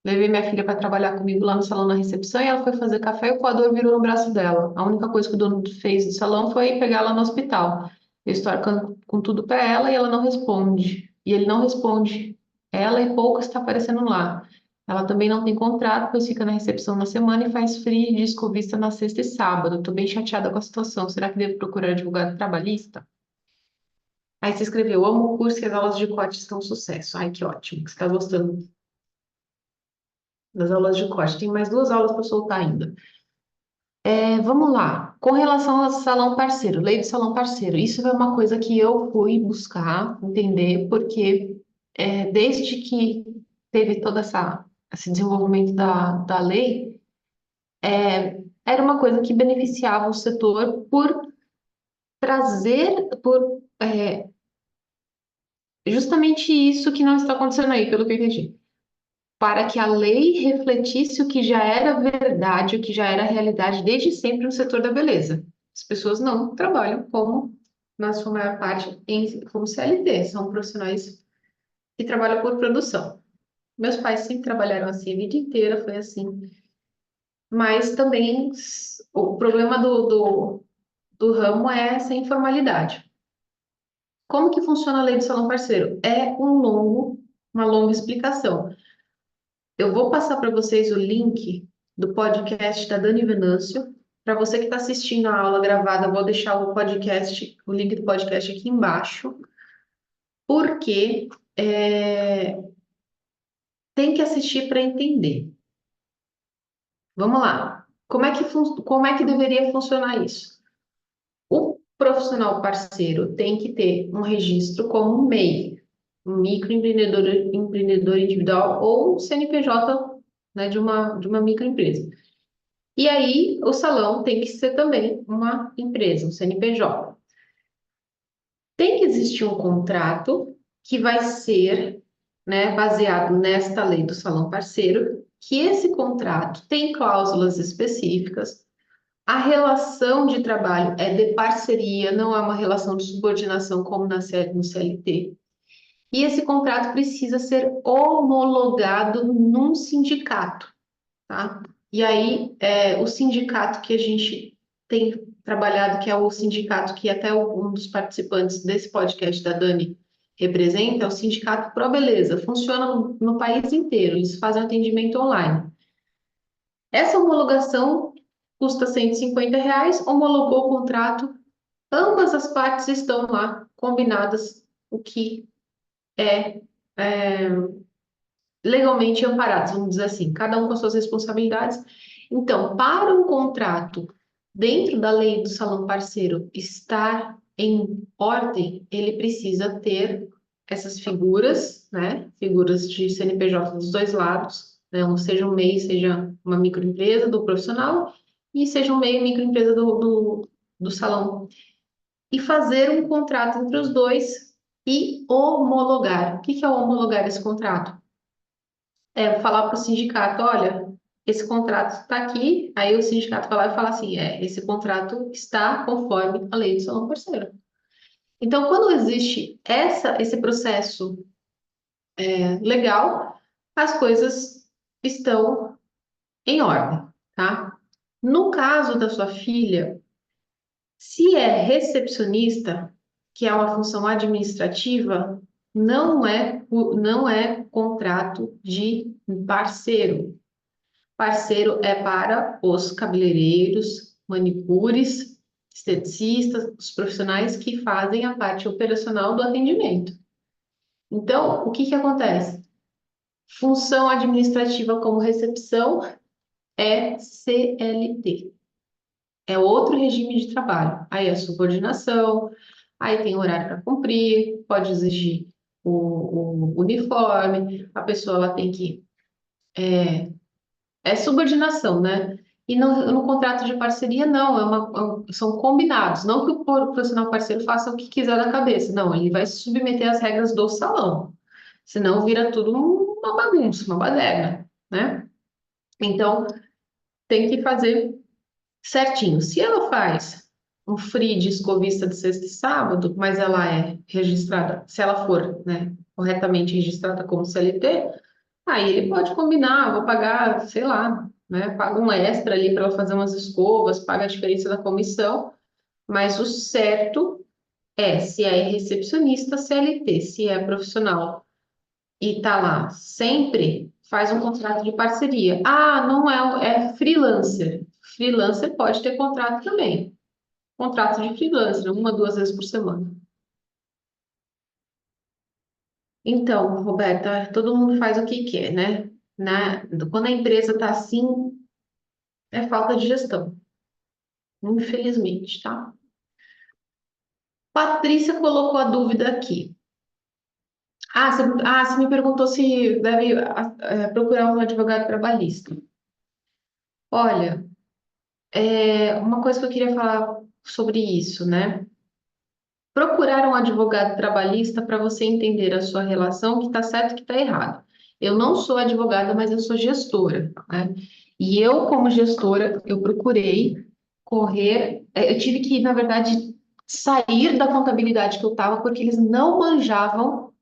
Levei minha filha para trabalhar comigo lá no salão na recepção e ela foi fazer café e o coador virou no braço dela. A única coisa que o dono fez do salão foi pegar ela no hospital. Eu estou arcando com tudo para ela e ela não responde. E ele não responde. Ela e pouco está aparecendo lá. Ela também não tem contrato, pois fica na recepção na semana e faz free de escovista na sexta e sábado. Estou bem chateada com a situação. Será que devo procurar advogado trabalhista? Aí você escreveu, amo o curso e as aulas de corte estão um sucesso. Ai, que ótimo, que você está gostando das aulas de corte. Tem mais 2 aulas para soltar ainda. Vamos lá. Com relação ao salão parceiro, lei do salão parceiro, isso é uma coisa que eu fui buscar entender, porque desde que teve esse desenvolvimento da lei, era uma coisa que beneficiava o setor por trazer, justamente isso que não está acontecendo aí, pelo que eu entendi. Para que a lei refletisse o que já era verdade, o que já era realidade desde sempre no setor da beleza. As pessoas não trabalham como na sua maior parte, como CLT, são profissionais que trabalham por produção. Meus pais sempre trabalharam assim, a vida inteira foi assim. Mas também o problema do ramo é essa informalidade. Como que funciona a lei do salão parceiro? É uma longa explicação. Eu vou passar para vocês o link do podcast da Dani Venâncio. Para você que está assistindo a aula gravada, eu vou deixar o link do podcast aqui embaixo, porque tem que assistir para entender. Vamos lá. Como é que deveria funcionar isso? O profissional parceiro tem que ter um registro como MEI, um microempreendedor empreendedor individual ou CNPJ, né, de uma microempresa. E aí, o salão tem que ser também uma empresa, um CNPJ. Tem que existir um contrato que vai ser, né, baseado nesta lei do salão parceiro, que esse contrato tem cláusulas específicas. A relação de trabalho é de parceria, não é uma relação de subordinação como no CLT. E esse contrato precisa ser homologado num sindicato, tá? E aí, o sindicato que a gente tem trabalhado, que é o sindicato que até um dos participantes desse podcast da Dani representa, é o Sindicato Pro Beleza. Funciona no país inteiro, eles fazem atendimento online. Essa homologação custa R$ 150, homologou o contrato, ambas as partes estão lá combinadas, o que é legalmente amparados, vamos dizer assim, cada um com as suas responsabilidades. Então, para um contrato dentro da lei do salão parceiro estar em ordem, ele precisa ter essas figuras, né? Figuras de CNPJ dos dois lados, né? Seja um MEI, seja uma microempresa do profissional, e seja um MEI, microempresa do salão. E fazer um contrato entre os dois e homologar. O que é homologar esse contrato? Falar para o sindicato, olha, esse contrato está aqui, aí o sindicato vai lá e fala assim, esse contrato está conforme a lei do salão parceiro. Então, quando existe esse processo legal, as coisas estão em ordem, tá? No caso da sua filha, se é recepcionista, que é uma função administrativa, não é contrato de parceiro. Parceiro é para os cabeleireiros, manicures, esteticistas, os profissionais que fazem a parte operacional do atendimento. Então, o que acontece? Função administrativa como recepção é CLT. É outro regime de trabalho. Aí é subordinação, aí tem horário para cumprir, pode exigir o uniforme, a pessoa ela tem que subordinação, né? E no contrato de parceria, não, são combinados. Não que o profissional parceiro faça o que quiser da cabeça, não, ele vai se submeter às regras do salão, senão vira tudo uma bagunça, uma baderna, né? Então, tem que fazer certinho. Se ela faz um free de escovista de sexta e sábado, mas ela é registrada, se ela for, né, corretamente registrada como CLT, aí ele pode combinar, vou pagar, sei lá, né? Paga um extra ali para ela fazer umas escovas, paga a diferença da comissão, mas o certo se é recepcionista CLT, se é profissional e tá lá sempre, faz um contrato de parceria. Ah, não é freelancer. Freelancer pode ter contrato também. Contrato de freelancer, 1, 2 vezes por semana. Então, Roberta, todo mundo faz o que quer, né? Quando a empresa está assim, é falta de gestão, infelizmente, tá? Patrícia colocou a dúvida aqui. Você me perguntou se deve procurar um advogado trabalhista. Olha, uma coisa que eu queria falar sobre isso, né? Procurar um advogado trabalhista para você entender a sua relação, o que está certo e o que está errado. Eu não sou advogada, mas eu sou gestora, né? E eu, como gestora, eu procurei correr, eu tive que, na verdade, sair da contabilidade que eu estava porque eles não manjavam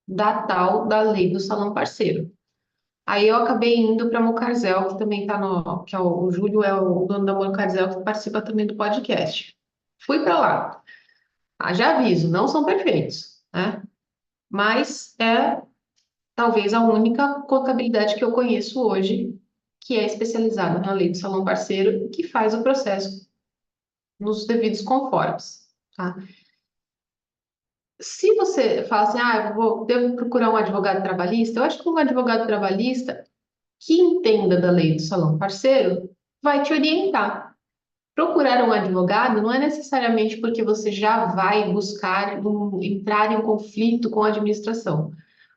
da tal da lei do salão parceiro. Aí eu acabei indo para a Mocarzel, que também está no, que é o Júlio é o dono da Mocarzel, que participa também do podcast. Fui para lá. Ah, já aviso, não são perfeitos, né? Mas é talvez a única contabilidade que eu conheço hoje que é especializada na lei do salão parceiro e que faz o processo nos devidos conformes, tá? Se você fala assim, devo procurar um advogado trabalhista, eu acho que um advogado trabalhista que entenda da lei do salão parceiro vai te orientar. Procurar um advogado não é necessariamente porque você já vai buscar entrar em conflito com a administração,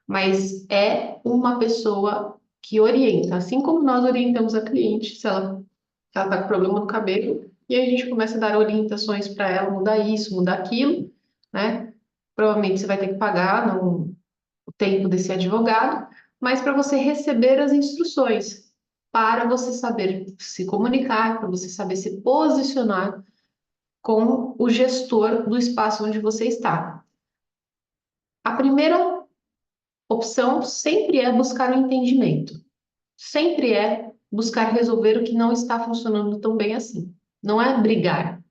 mas é uma pessoa que orienta, assim como nós orientamos a cliente, se ela está com problema no cabelo, e aí a gente começa a dar orientações para ela, mudar isso, mudar aquilo, né? Provavelmente você vai ter que pagar o tempo desse advogado, mas para você receber as instruções, para você saber se comunicar, para você saber se posicionar com o gestor do espaço onde você está. A primeira opção sempre é buscar o entendimento, sempre é buscar resolver o que não está funcionando tão bem assim. Não é brigar,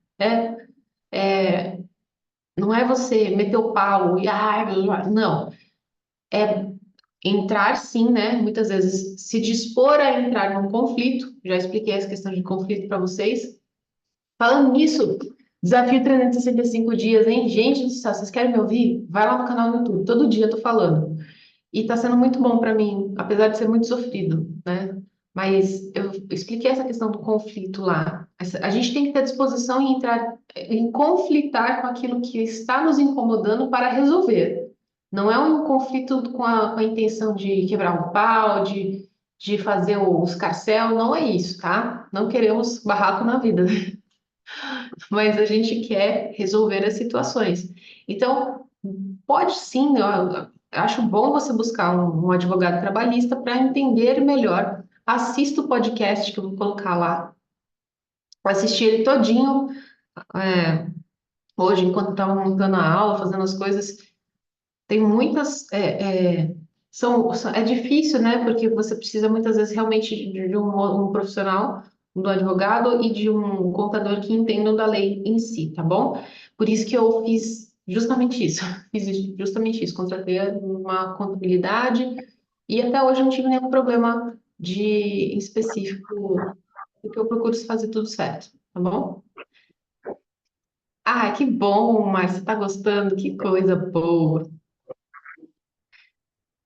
não é você meter o pau e não, é entrar sim, né? Muitas vezes se dispor a entrar num conflito. Já expliquei essa questão de conflito para vocês. Falando nisso, desafio 365 dias, hein? Gente do céu, vocês querem me ouvir? Vai lá no canal do YouTube. Todo dia eu tô falando. E tá sendo muito bom para mim, apesar de ser muito sofrido, né? Mas eu expliquei essa questão do conflito lá. A gente tem que ter disposição em entrar, em conflitar com aquilo que está nos incomodando para resolver. Não é um conflito com a intenção de quebrar um pau, de fazer o escarcéu, não é isso, tá? Não queremos barraco na vida, mas a gente quer resolver as situações. Então, pode sim, eu acho bom você buscar um advogado trabalhista para entender melhor. Assista o podcast que eu vou colocar lá. Vou assistir ele todinho, é, hoje, enquanto estava montando a aula, fazendo as coisas. Tem muitas. É difícil, né? Porque você precisa muitas vezes realmente de um profissional, do advogado e de um contador que entendam da lei em si, tá bom? Por isso que eu fiz justamente isso. Fiz justamente isso. Contratei uma contabilidade e até hoje não tive nenhum problema de específico, porque eu procuro fazer tudo certo, tá bom? Ah, que bom, Márcia, tá gostando? Que coisa boa.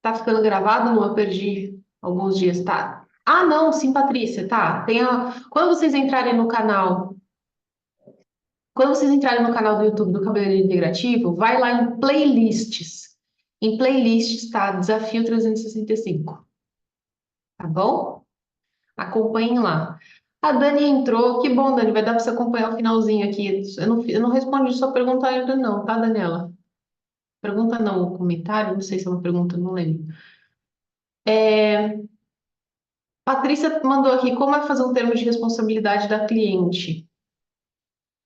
Tá ficando gravado? Não, eu perdi alguns dias, tá? Ah, não, sim, Patrícia, tá. Quando vocês entrarem no canal, quando vocês entrarem no canal do YouTube do Cabeleireiro Integrativo, vai lá em playlists. Em playlists tá Desafio 365, tá bom? Acompanhem lá. A Dani entrou, que bom, Dani, vai dar para você acompanhar o finalzinho aqui. Eu não respondi sua pergunta ainda não, tá, Daniela? Pergunta não, o comentário, não sei se é uma pergunta, não lembro. Patrícia mandou aqui, como é fazer um termo de responsabilidade da cliente?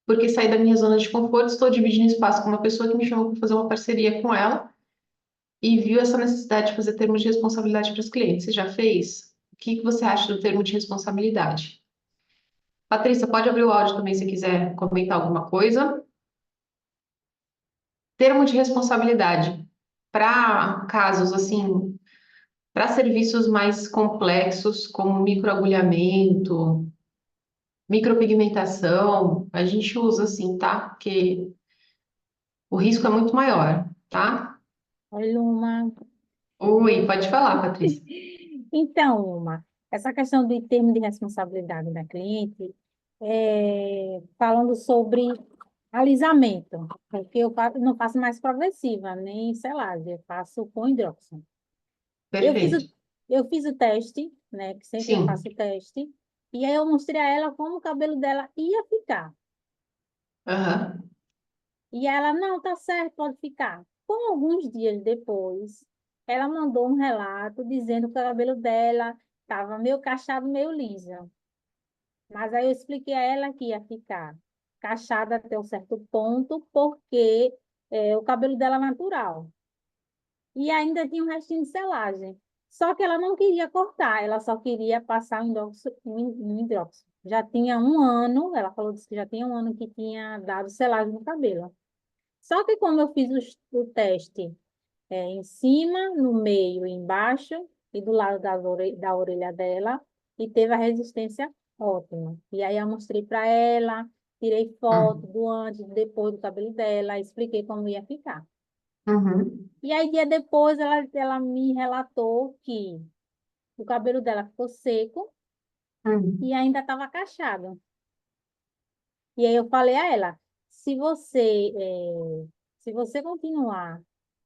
Porque saí da minha zona de conforto, estou dividindo espaço com uma pessoa que me chamou para fazer uma parceria com ela e viu essa necessidade de fazer termo de responsabilidade para os clientes. Você já fez? O que que você acha do termo de responsabilidade? Patrícia, pode abrir o áudio também se quiser comentar alguma coisa. Termo de responsabilidade para casos assim, para serviços mais complexos, como microagulhamento, micropigmentação, a gente usa assim, tá? Porque o risco é muito maior, tá? Oi, Luma. Oi, pode falar, Patrícia. Então, Luma, essa questão do termo de responsabilidade da cliente, falando sobre alisamento, porque não faço mais progressiva, nem selagem, eu faço com hidróxido. Eu fiz Perfeito. o, eu fiz o teste, né, que sempre eu Sim. faço o teste, e aí eu mostrei a ela como o cabelo dela ia ficar. Aham. E ela, não, tá certo, pode ficar. Com alguns dias depois, ela mandou um relato dizendo que o cabelo dela estava meio cacheado, meio liso. Mas aí eu expliquei a ela que ia ficar. cacheada até um certo ponto, porque o cabelo dela é natural. E ainda tinha um restinho de selagem. Só que ela não queria cortar, ela só queria passar um hidróxido. Já tinha um ano, ela falou disso que já tinha um ano que tinha dado selagem no cabelo. Só que como eu fiz o teste em cima, no meio e embaixo, e do lado da orelha dela, e teve a resistência ótima. E aí eu mostrei para ela, tirei foto Hum. do antes e depois do cabelo dela, expliquei como ia ficar. Uhum. E aí, dia depois, ela me relatou que o cabelo dela ficou seco Hum. e ainda estava cacheado. E aí eu falei a ela, se você, se você continuar,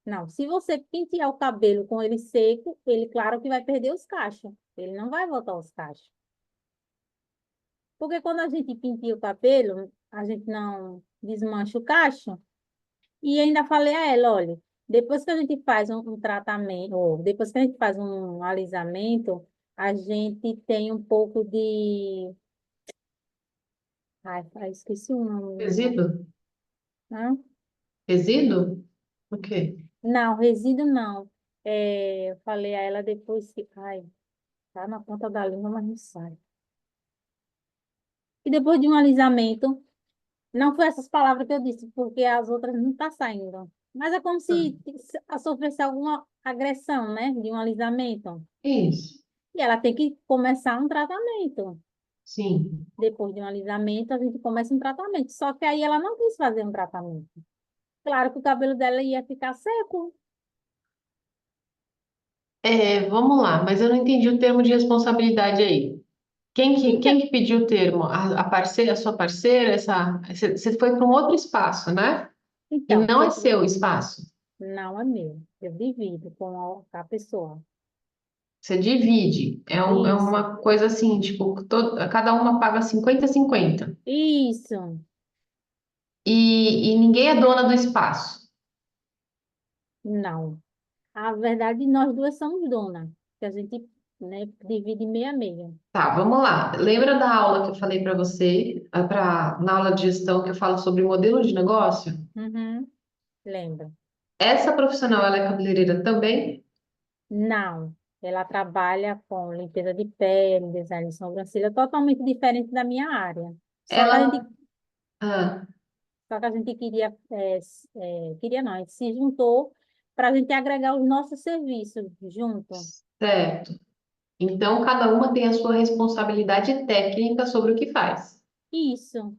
não, se você pentear o cabelo com ele seco, ele, claro que vai perder os cachos. Ele não vai voltar os cachos. Porque quando a gente penteia o cabelo, a gente não desmancha o cacho. E ainda falei a ela, olha, depois que a gente faz um tratamento, ou depois que a gente faz um alisamento, a gente tem um pouco de... Ai, esqueci o nome do negócio. Resíduo? Hã? Resíduo? O quê? Não, resíduo não. Eu falei a ela depois que... Ai, tá na ponta da língua, mas não sai. E depois de um alisamento, não foi essas palavras que eu disse, porque as outras não estão saindo. Mas é como se sofresse alguma agressão, né? De um alisamento. Isso, E ela tem que começar um tratamento. sim. Depois de um alisamento, a gente começa um tratamento. Só que aí ela não quis fazer um tratamento. Claro que o cabelo dela ia ficar seco. Vamos lá, mas eu não entendi o termo de responsabilidade aí. Então, Quem que pediu o termo? A parceira, a sua parceira, você foi para um outro espaço, né? E então, não é seu espaço. não é meu. Eu divido com a pessoa. Você divide. É Isso, uma coisa assim, tipo, cada uma paga 50-50. isso. E ninguém é dona do espaço. Não. A verdade, nós duas somos dona. Que a gente, né, divide meia a meia. Tá, vamos lá. Lembra da aula que eu falei para você, na aula de gestão, que eu falo sobre modelo de negócio? Uhum, lembra? Essa profissional, ela é cabeleireira também? Não. Ela trabalha com limpeza de pele, design de sobrancelha, totalmente diferente da minha área. Só que a gente Ela. Ah, Só que a gente queria, queria não, a gente se juntou para a gente agregar os nossos serviços junto. certo. Então, cada uma tem a sua responsabilidade técnica sobre o que faz. Isso,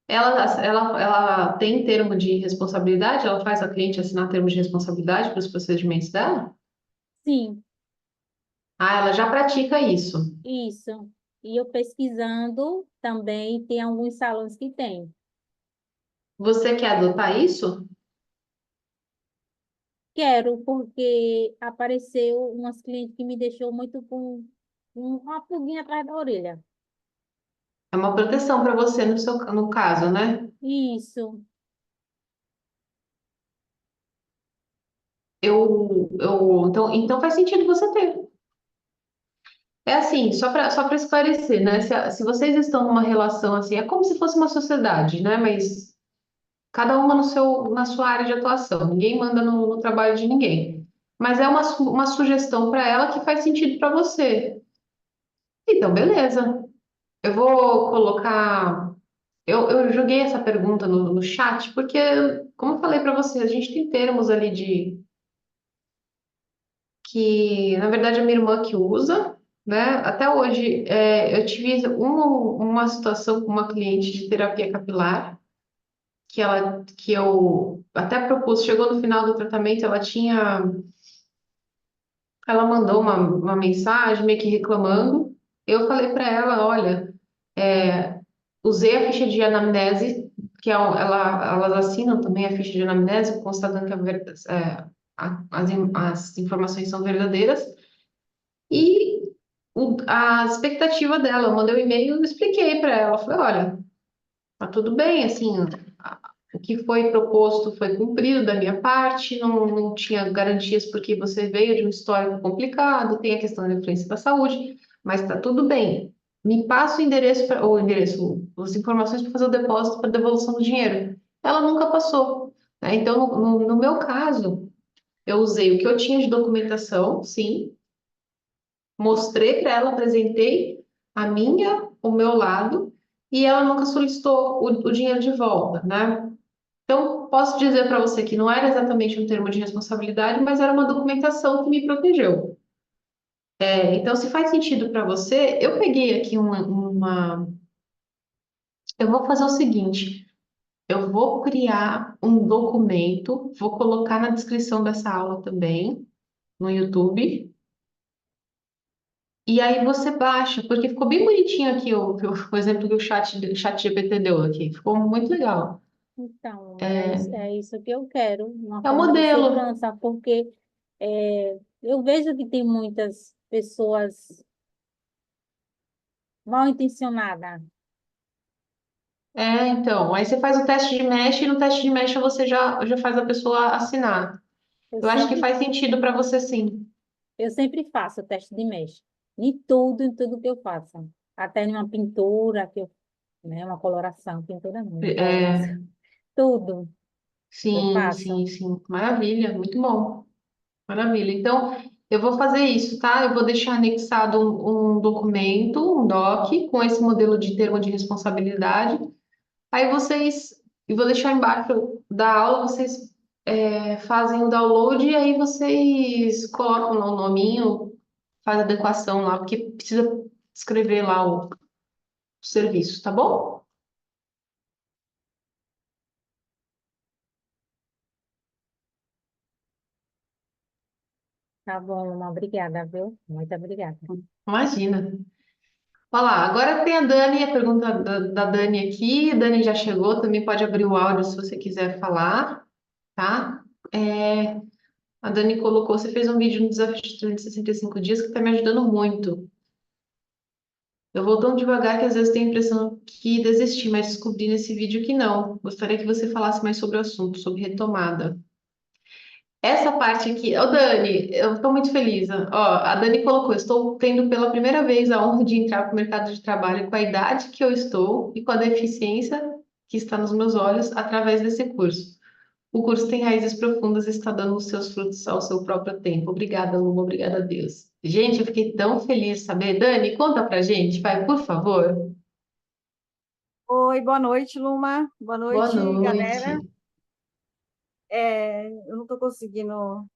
Ela tem termo de responsabilidade? Ela faz a cliente assinar termo de responsabilidade para os procedimentos dela? sim, Ah, ela já pratica isso. isso. E eu pesquisando também tem alguns salões que tem. Você quer adotar isso? Quero, porque apareceu umas clientes que me deixou muito com uma pulguinha atrás da orelha. É uma proteção para você no caso, né? Isso, Então faz sentido você ter. É assim, só para esclarecer, né? Se vocês estão numa relação assim, é como se fosse uma sociedade, né? Mas cada uma na sua área de atuação, ninguém manda no trabalho de ninguém. Mas é uma sugestão para ela que faz sentido para você. Então, beleza. Eu vou colocar. Eu joguei essa pergunta no chat, porque, como eu falei para você, a gente tem termos ali de que, na verdade, a minha irmã que usa, né? Até hoje, eu tive uma situação com uma cliente de terapia capilar, que eu até propus, chegou no final do tratamento, ela mandou uma mensagem meio que reclamando. Eu falei para ela, olha, usei a ficha de anamnese, elas assinam também a ficha de anamnese, constatando que as informações são verdadeiras. E a expectativa dela, eu mandei um e-mail e expliquei para ela, falei, olha, tá tudo bem, assim, o que foi proposto foi cumprido da minha parte, não tinha garantias porque você veio de um histórico complicado, tem a questão da influência da saúde, mas tá tudo bem, me passa o endereço, as informações para fazer o depósito para devolução do dinheiro. Ela nunca passou, né? Então, no meu caso, eu usei o que eu tinha de documentação, sim, mostrei para ela, apresentei o meu lado, e ela nunca solicitou o dinheiro de volta, né? Então, posso dizer para você que não era exatamente um termo de responsabilidade, mas era uma documentação que me protegeu. Então, se faz sentido para você, eu peguei aqui eu vou fazer o seguinte: eu vou criar um documento, vou colocar na descrição dessa aula também, no YouTube, e aí você baixa, porque ficou bem bonitinho aqui o exemplo que o chat GPT deu aqui, ficou muito legal. Então, é isso que eu quero, uma É o forma de modelo. segurança, porque eu vejo que tem muitas pessoas mal intencionadas. Então, aí você faz o teste de mecha e no teste de mecha você já faz a pessoa assinar. Eu Eu acho que sempre, faz sentido para você sim. eu sempre faço o teste de mecha, em tudo que eu faço. Até em uma pintura, né, uma coloração, pintura não, uma coloração. É, Tudo eu sim, faço. sim, sim. Maravilha, muito bom. Maravilha. Então, eu vou fazer isso, tá? Eu vou deixar anexado um documento, um doc, com esse modelo de termo de responsabilidade. Aí eu vou deixar embaixo da aula, vocês fazem o download e aí vocês colocam lá o nominho, faz a adequação lá, porque precisa escrever lá o serviço, tá bom? Tá bom, Luma, obrigada, viu? Muito obrigada. Imagina. Olha lá, agora tem a Dani, a pergunta da Dani aqui. A Dani já chegou, também pode abrir o áudio se você quiser falar, tá? É, a Dani colocou, você fez um vídeo no desafio de 365 dias que está me ajudando muito. Eu vou tão devagar que às vezes tenho a impressão que desisti, mas descobri nesse vídeo que não. Gostaria que você falasse mais sobre o assunto, sobre retomada. Essa parte aqui, ô Dani, eu estou muito feliz. Ó, a Dani colocou, estou tendo pela primeira vez a honra de entrar para o mercado de trabalho com a idade que eu estou e com a deficiência que está nos meus olhos através desse curso. O curso tem raízes profundas e está dando os seus frutos ao seu próprio tempo. Obrigada, Luma, obrigada a Deus. Gente, eu fiquei tão feliz de saber. Dani, conta pra gente, vai, por favor. Oi, boa noite, Luma. Boa Boa noite, galera. noite. Eu não estou conseguindo.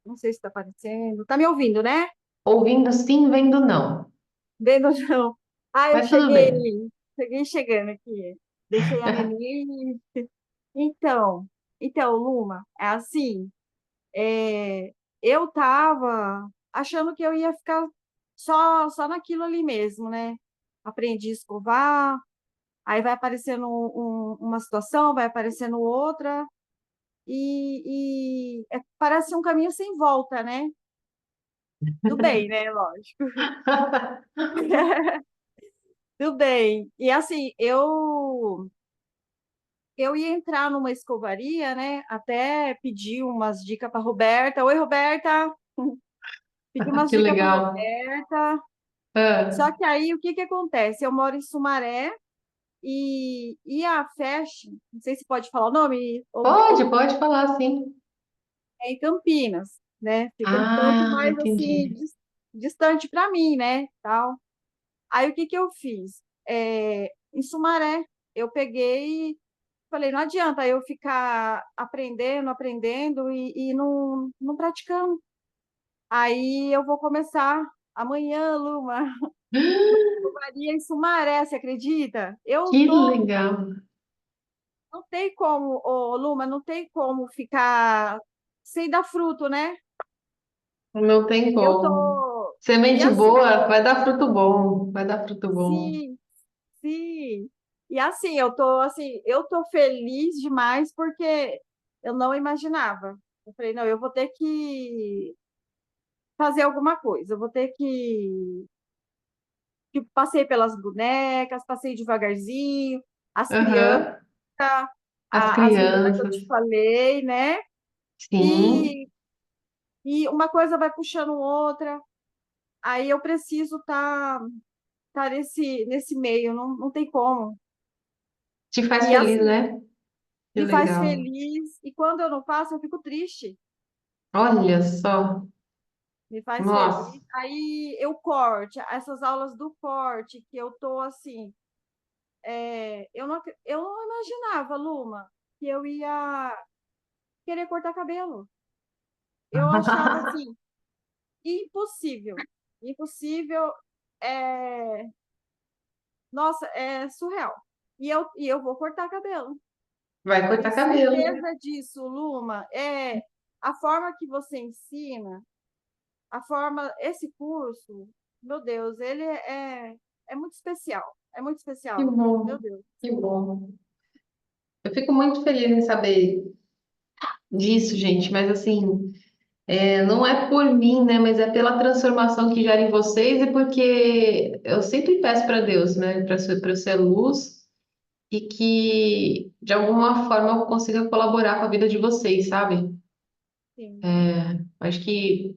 Não sei se está aparecendo. Tá me ouvindo, né? Ouvindo sim, vendo não. Vendo não. Eu Mas tudo bem. cheguei chegando aqui. Deixei a neném. Então, Luma, é assim. Eu tava achando que eu ia ficar só naquilo ali mesmo, né? Aprendi a escovar, aí vai aparecendo uma situação, vai aparecendo outra. Parece um caminho sem volta, né? Do bem, né? Lógico. Do bem. E assim, eu ia entrar numa escovaria, né? Até pedir umas dicas para Roberta. Oi, Roberta. Pedi umas Que dicas para legal. Roberta. Ah, Só que aí o que que acontece? Eu moro em Sumaré e a Fashion, não sei se pode falar o nome, pode falar sim. é em Campinas, né? Fica um tanto Ah, mais assim entendi. distante para mim, né? Tal. Aí o que que eu fiz? Em Sumaré, eu peguei e falei, não adianta eu ficar aprendendo e não praticando. Aí eu vou começar amanhã, Luma, Maria em Sumaré, você acredita? Que legal. Não tem como, ô, Luma, não tem como ficar sem dar fruto, né? Não tem Eu como. tô. E Semente assim, boa vai dar fruto bom. Vai dar fruto bom. sim, sim. E assim, eu tô feliz demais porque eu não imaginava. Eu falei, não, eu vou ter que fazer alguma coisa, eu vou ter que passei pelas bonecas, passei devagarzinho, as crianças, Aham. As as meninas que eu crianças. te falei, né? Sim. E, e uma coisa vai puxando outra. Aí eu preciso estar tá nesse meio, não tem como. Te faz E feliz, assim, né? Que me faz legal. feliz, e quando eu não faço, eu fico triste. Olha só. Me faz Nossa. feliz. Aí eu corte, essas aulas do corte, que eu tô assim, eu não imaginava, Luma, que eu ia querer cortar cabelo. Eu achava assim, impossível. Impossível, é, nossa, é surreal. E eu vou cortar cabelo. Vai Eu tenho cortar cabelo. certeza disso, Luma. A forma que você ensina, esse curso, meu Deus, ele é muito especial. É muito Que especial. Meu bom. Deus. Que bom. Eu fico muito feliz em saber disso, gente, mas assim, não é por mim, né? Mas é pela transformação que gera em vocês e porque eu sempre peço para Deus, né? Para eu ser luz e que de alguma forma eu consiga colaborar com a vida de vocês, sabe? Sim, Acho que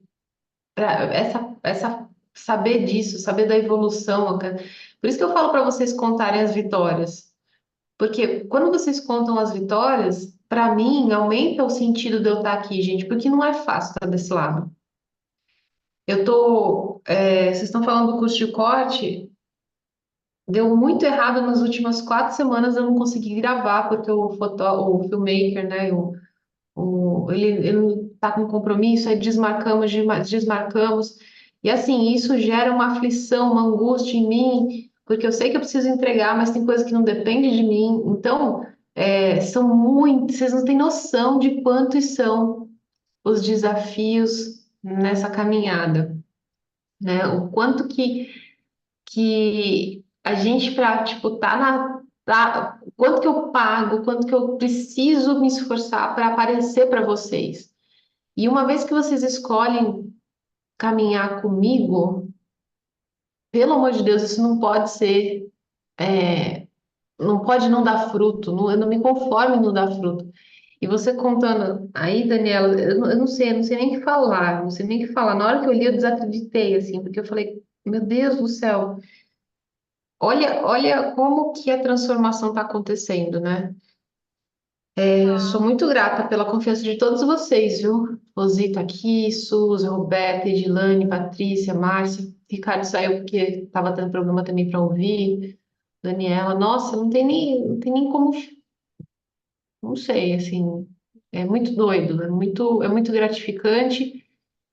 essa saber disso, saber da evolução, cara. Por isso que eu falo para vocês contarem as vitórias. Porque quando vocês contam as vitórias, para mim, aumenta o sentido de eu estar aqui, gente, porque não é fácil estar desse lado. Vocês estão falando do curso de corte, deu muito errado nas últimas 4 semanas, eu não consegui gravar, porque o filmmaker, né, ele tá com compromisso, aí desmarcamos, e assim, isso gera uma aflição, uma angústia em mim, porque eu sei que eu preciso entregar, mas tem coisa que não depende de mim, então, são muitos, vocês não têm noção de quantos são os desafios nessa caminhada, né, o quanto que a gente para tipo quanto que eu pago, quanto que eu preciso me esforçar para aparecer para vocês. E uma vez que vocês escolhem caminhar comigo, pelo amor de Deus, isso não pode ser, não pode não dar fruto, eu não me conformo em não dar fruto. E você contando aí, Daniela, eu não sei nem o que falar, não sei nem o que falar. Na hora que eu li, eu desacreditei, assim, porque eu falei, meu Deus do céu, olha como que a transformação está acontecendo, né? Eu tá. sou muito grata pela confiança de todos vocês, viu? Rosita aqui, Suzy, Roberta, Edilane, Patrícia, Márcia. Ricardo saiu porque estava tendo problema também para ouvir. Daniela, nossa, não tem nem como, não sei, assim, é muito doido, é muito gratificante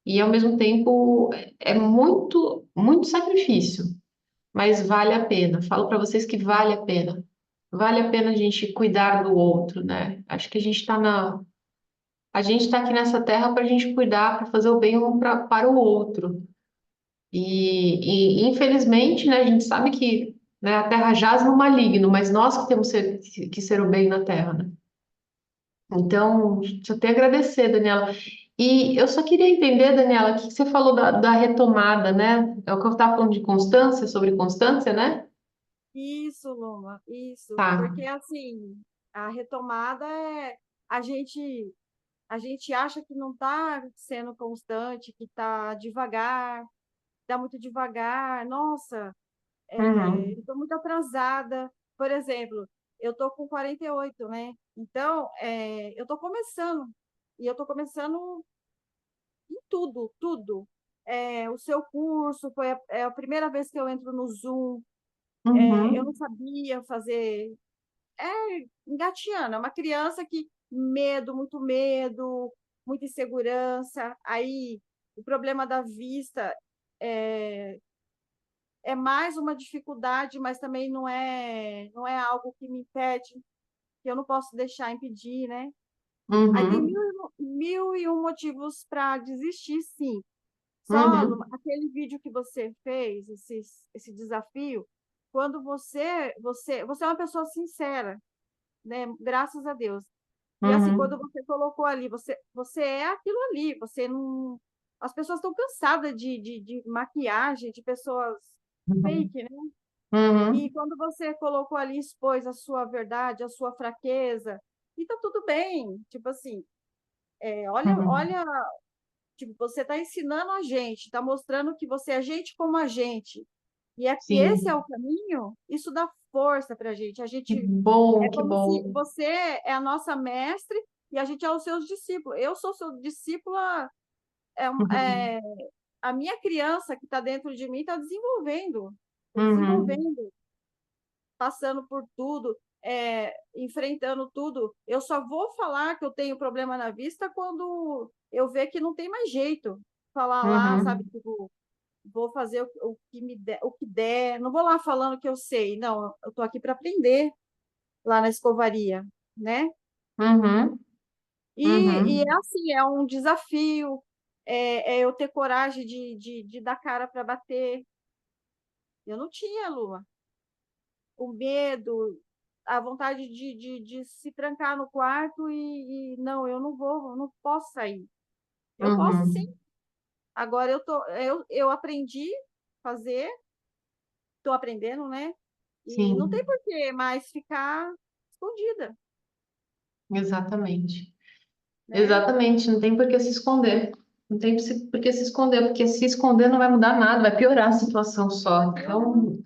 e ao mesmo tempo é muito, muito sacrifício, mas vale a pena. Falo para vocês que vale a pena. Vale a pena a gente cuidar do outro, né? Acho que a gente está aqui nessa terra para a gente cuidar, para fazer o bem para o outro. E, infelizmente, né, a gente sabe que, né, a terra jaz no maligno, mas nós que temos que ser o bem na terra, né? Então, só tenho a agradecer, Daniela. E eu só queria entender, Daniela, o que você falou da retomada, né? É o que eu estava falando de constância, sobre constância, né? Isso, Luma, isso. Tá. Porque assim, a retomada a gente a gente acha que não está sendo constante, que está devagar, está muito devagar. Nossa, eu Uhum. estou muito atrasada. Por exemplo, eu estou com 48, né? Então, eu estou começando. E eu estou começando em tudo, tudo. O seu curso é a primeira vez que eu entro no Zoom. Eu não Uhum. sabia fazer. Engatinhando. É uma criança que medo, muita insegurança. Aí, o problema da vista é, é mais uma dificuldade, mas também não é algo que me impede, que eu não posso deixar impedir, né? Aí tem Uhum. mil e um motivos para desistir, sim. Só, Lu, Uhum. aquele vídeo que você fez, esse desafio, quando você é uma pessoa sincera, né? Graças a Deus. E assim, quando Uhum. você colocou ali, você é aquilo ali, você não. As pessoas estão cansadas de maquiagem, de pessoas Uhum. fake, né? E Uhum. quando você colocou ali, expôs a sua verdade, a sua fraqueza, e tá tudo bem. Tipo assim, Uhum. olha, tipo, você está ensinando a gente, está mostrando que você é gente como a gente. E esse é Sim. o caminho, isso dá força para a gente. A Que gente bom, é que como se bom. você é a nossa mestre e a gente é os seus discípulos. Eu sou seu discípula, é a minha criança que está dentro de mim está Uhum, desenvolvendo, passando por tudo, enfrentando tudo. Eu só vou falar que eu tenho problema na vista quando eu ver que não tem mais jeito. Falar lá, sabe, uhum. tipo, vou fazer o que me der, o que der. Não vou lá falando que eu sei. Não, eu estou aqui para aprender lá na escovaria, né? Uhum, E é uhum, assim, é um desafio, eu ter coragem de dar cara para bater. Eu não tinha, Lua. O medo, a vontade de se trancar no quarto não, eu não vou, eu não posso sair. Eu posso sim. uhum. Agora eu aprendi a fazer, estou aprendendo, né? E não tem Sim, por que mais ficar escondida, exatamente. né? Exatamente, não tem por que se esconder. Não tem por que se esconder, porque se esconder não vai mudar nada, vai piorar a situação só. Piorando.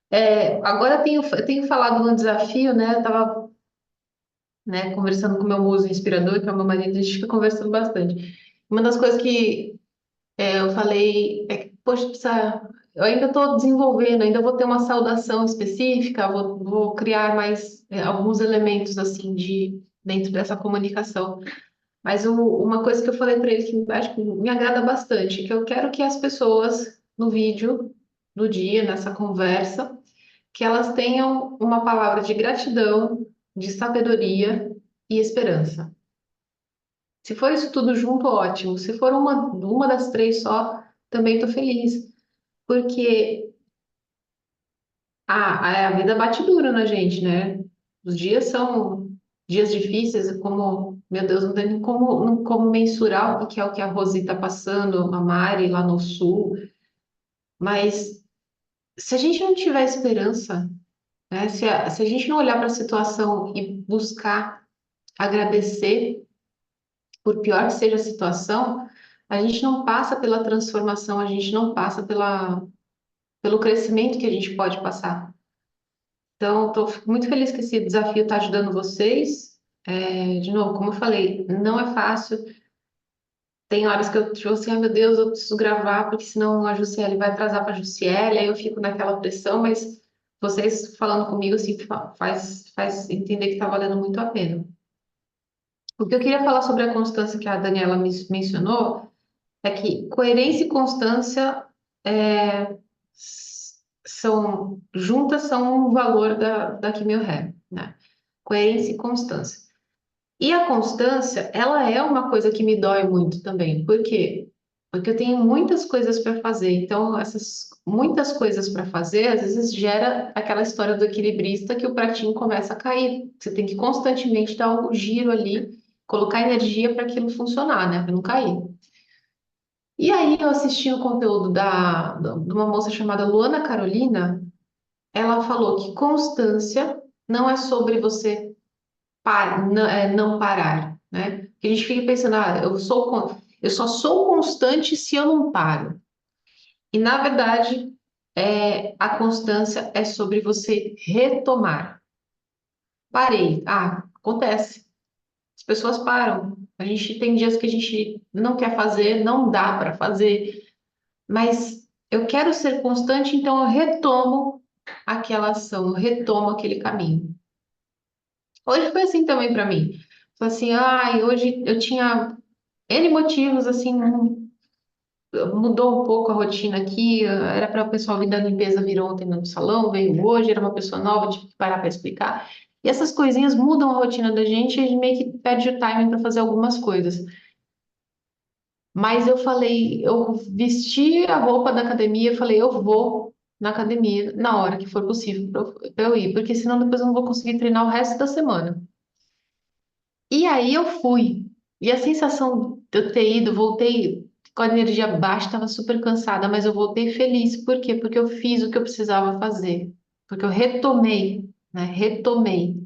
Então, agora eu tenho falado no desafio, né? Eu estava, né, conversando com meu muso inspirador, que é o meu marido, a gente fica conversando bastante. Uma das coisas que eu falei é que, poxa, eu ainda estou desenvolvendo, ainda vou ter uma saudação específica, vou criar mais alguns elementos assim dentro dessa comunicação. Mas uma coisa que eu falei para ele que acho que me agrada bastante, que eu quero que as pessoas no vídeo, no dia, nessa conversa, que elas tenham uma palavra de gratidão, de sabedoria e esperança. Se for isso tudo junto, ótimo. Se for uma das três só, também estou feliz. Porque a vida bate duro na gente, né? Os dias são dias difíceis, como, meu Deus, não tem nem como mensurar o que a Rosi está passando, a Mari lá no sul. Mas se a gente não tiver esperança, né? Se a gente não olhar para a situação e buscar agradecer, por pior que seja a situação, a gente não passa pela transformação, a gente não passa pelo crescimento que a gente pode passar. Então, estou muito feliz que esse desafio está ajudando vocês. De novo, como eu falei, não é fácil. Tem horas que eu tipo assim, ai meu Deus, eu preciso gravar, porque senão a Jussiele vai atrasar para a Jussiele, aí eu fico naquela pressão, mas vocês falando comigo assim, faz entender que está valendo muito a pena. O que eu queria falar sobre a constância que a Daniela mencionou é que coerência e constância é, são juntas, são um valor da Kimil Ré, né? Coerência e constância. E a constância, ela é uma coisa que me dói muito também. Por quê? Porque eu tenho muitas coisas para fazer. Então, essas muitas coisas para fazer, às vezes gera aquela história do equilibrista que o pratinho começa a cair. Você tem que constantemente dar um giro ali, colocar energia para aquilo funcionar, né? Para não cair. E aí, eu assisti o conteúdo de uma moça chamada Luana Carolina. Ela falou que constância não é sobre você não parar, né? Porque a gente fica pensando, eu só sou constante se eu não paro. E na verdade, a constância é sobre você retomar. Parei. Acontece. As pessoas param. A gente tem dias que a gente não quer fazer, não dá para fazer, mas eu quero ser constante, então eu retomo aquela ação, eu retomo aquele caminho. Hoje foi assim também para mim. Foi assim, hoje eu tinha N motivos, assim, mudou um pouco a rotina aqui. Era para o pessoal vir da limpeza vir ontem no salão, veio hoje, era uma pessoa nova, tive que parar para explicar. E essas coisinhas mudam a rotina da gente e a gente meio que perde o timing para fazer algumas coisas. Mas eu falei, eu vesti a roupa da academia, falei, eu vou na academia na hora que for possível para eu ir, porque senão depois eu não vou conseguir treinar o resto da semana. E aí eu fui. E a sensação de eu ter ido, voltei com a energia baixa, estava super cansada, mas eu voltei feliz. Por quê? Porque eu fiz o que eu precisava fazer. Porque eu retomei, né? Retomei.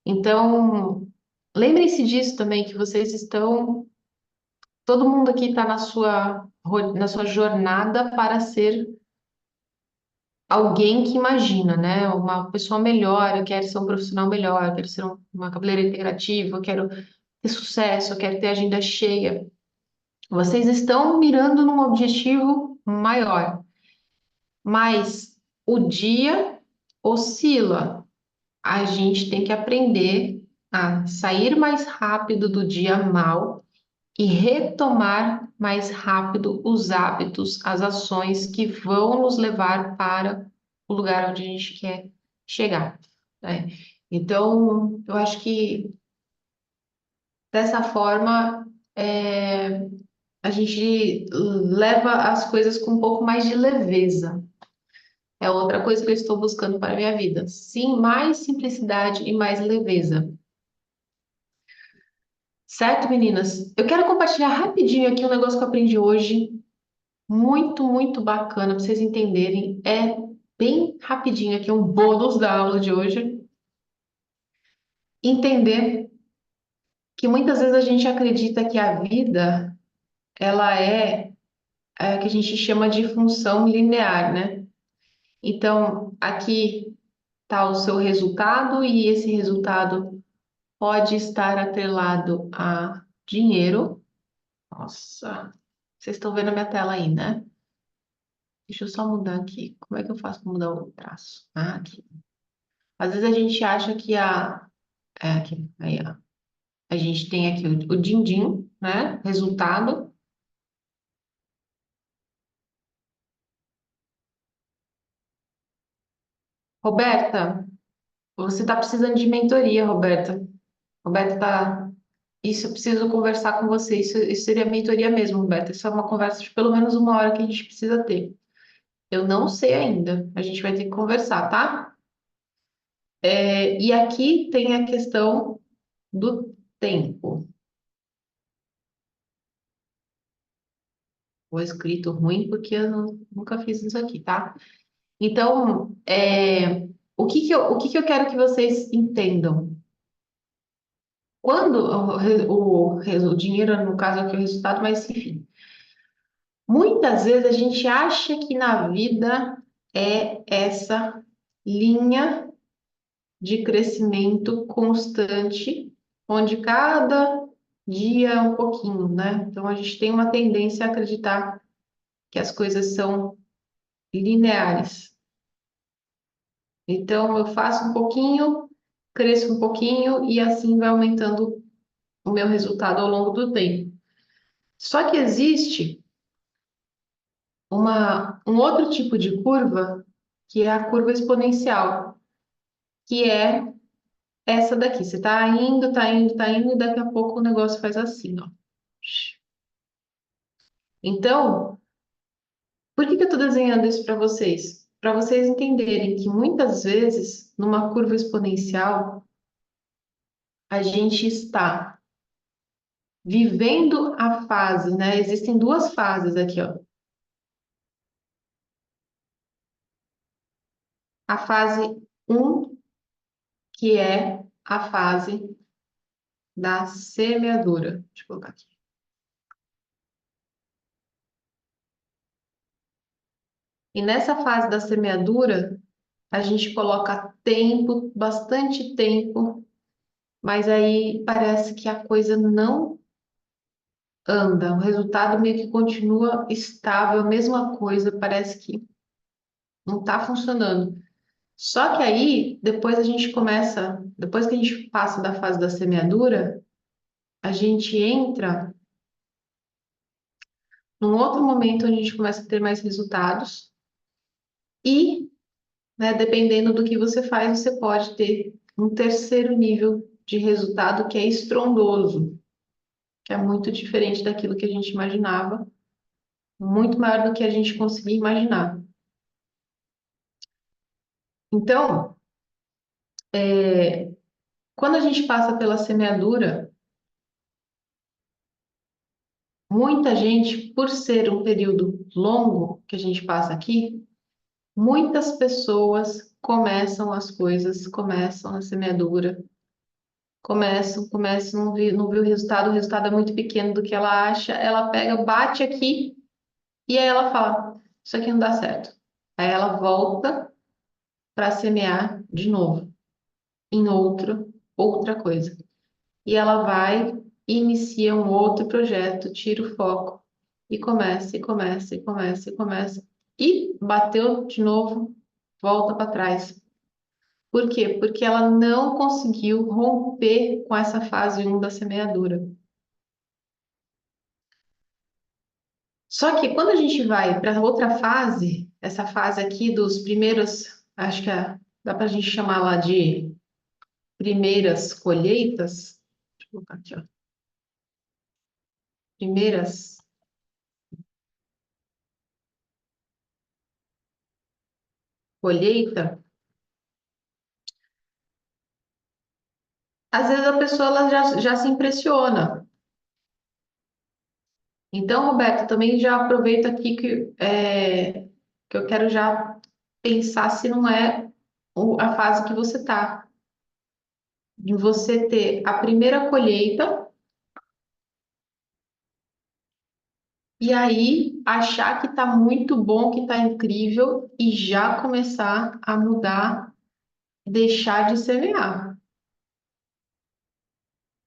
Então, lembrem-se disso também, que vocês estão. Todo mundo aqui está na sua jornada para ser alguém que imagina, né? Uma pessoa melhor, eu quero ser um profissional melhor, eu quero ser uma cabeleireira integrativa, eu quero ter sucesso, eu quero ter agenda cheia. Vocês estão mirando num objetivo maior, mas o dia oscila. A gente tem que aprender a sair mais rápido do dia mal e retomar mais rápido os hábitos, as ações que vão nos levar para o lugar onde a gente quer chegar, né? Então, eu acho que dessa forma, a gente leva as coisas com um pouco mais de leveza. É outra coisa que eu estou buscando para a minha vida. Sim, mais simplicidade e mais leveza. Certo, meninas? Eu quero compartilhar rapidinho aqui um negócio que eu aprendi hoje. Muito, muito bacana para vocês entenderem. É bem rapidinho aqui, um bônus da aula de hoje. Entender que muitas vezes a gente acredita que a vida, ela é o que a gente chama de função linear, né? Então, aqui está o seu resultado e esse resultado pode estar atrelado a dinheiro. Nossa, vocês estão vendo a minha tela aí, né? Deixa eu só mudar aqui. Como é que eu faço para mudar o traço? Ah, aqui. Às vezes a gente acha que aqui, aí, ó. A gente tem aqui o din-din, né? Resultado. Roberta, você está precisando de mentoria, Roberta. Roberta tá. Isso, eu preciso conversar com você. Isso seria mentoria mesmo, Roberta. Isso é uma conversa de pelo menos uma hora que a gente precisa ter. Eu não sei ainda. A gente vai ter que conversar, tá? E aqui tem a questão do tempo. O escrito ruim, porque eu nunca fiz isso aqui, tá? Então, o que que eu quero que vocês entendam? Quando o dinheiro, no caso aqui, é o resultado, mas enfim. Muitas vezes a gente acha que na vida é essa linha de crescimento constante, onde cada dia é um pouquinho, né? Então a gente tem uma tendência a acreditar que as coisas são lineares. Então eu faço um pouquinho, cresço um pouquinho e assim vai aumentando o meu resultado ao longo do tempo. Só que existe um outro tipo de curva, que é a curva exponencial, que é essa daqui. Você tá indo, tá indo, tá indo, e daqui a pouco o negócio faz assim, ó. Então, por que que eu estou desenhando isso para vocês? Para vocês entenderem que muitas vezes, numa curva exponencial, a gente está vivendo a fase, né? Existem duas fases aqui, ó. A fase um, que é a fase da semeadura. Deixa eu colocar aqui. E nessa fase da semeadura, a gente coloca tempo, bastante tempo, mas aí parece que a coisa não anda, o resultado meio que continua estável, a mesma coisa, parece que não está funcionando. Só que aí, depois a gente começa, depois que a gente passa da fase da semeadura, a gente entra num outro momento onde a gente começa a ter mais resultados e, né, dependendo do que você faz, você pode ter um terceiro nível de resultado que é estrondoso, que é muito diferente daquilo que a gente imaginava, muito maior do que a gente conseguia imaginar. Então, quando a gente passa pela semeadura, muita gente, por ser um período longo que a gente passa aqui, muitas pessoas começam as coisas, começam a semeadura, começam, não vê o resultado é muito pequeno do que ela acha, ela pega, bate aqui e aí ela fala, isso aqui não dá certo. Aí ela volta para semear de novo em outra coisa. E ela vai e inicia um outro projeto, tira o foco e começa, e começa, e começa, e começa. E bateu de novo, volta para trás. Por quê? Porque ela não conseguiu romper com essa fase um da semeadura. Só que quando a gente vai para outra fase, essa fase aqui dos primeiros, acho que dá para a gente chamar lá de primeiras colheitas. Deixa eu colocar aqui, ó. Primeiras colheita, às vezes a pessoa ela já se impressiona. Então, Roberto, também já aproveito aqui que eu quero já pensar se não é a fase que você está, de você ter a primeira colheita e aí achar que está muito bom, que está incrível e já começar a mudar, deixar de semear.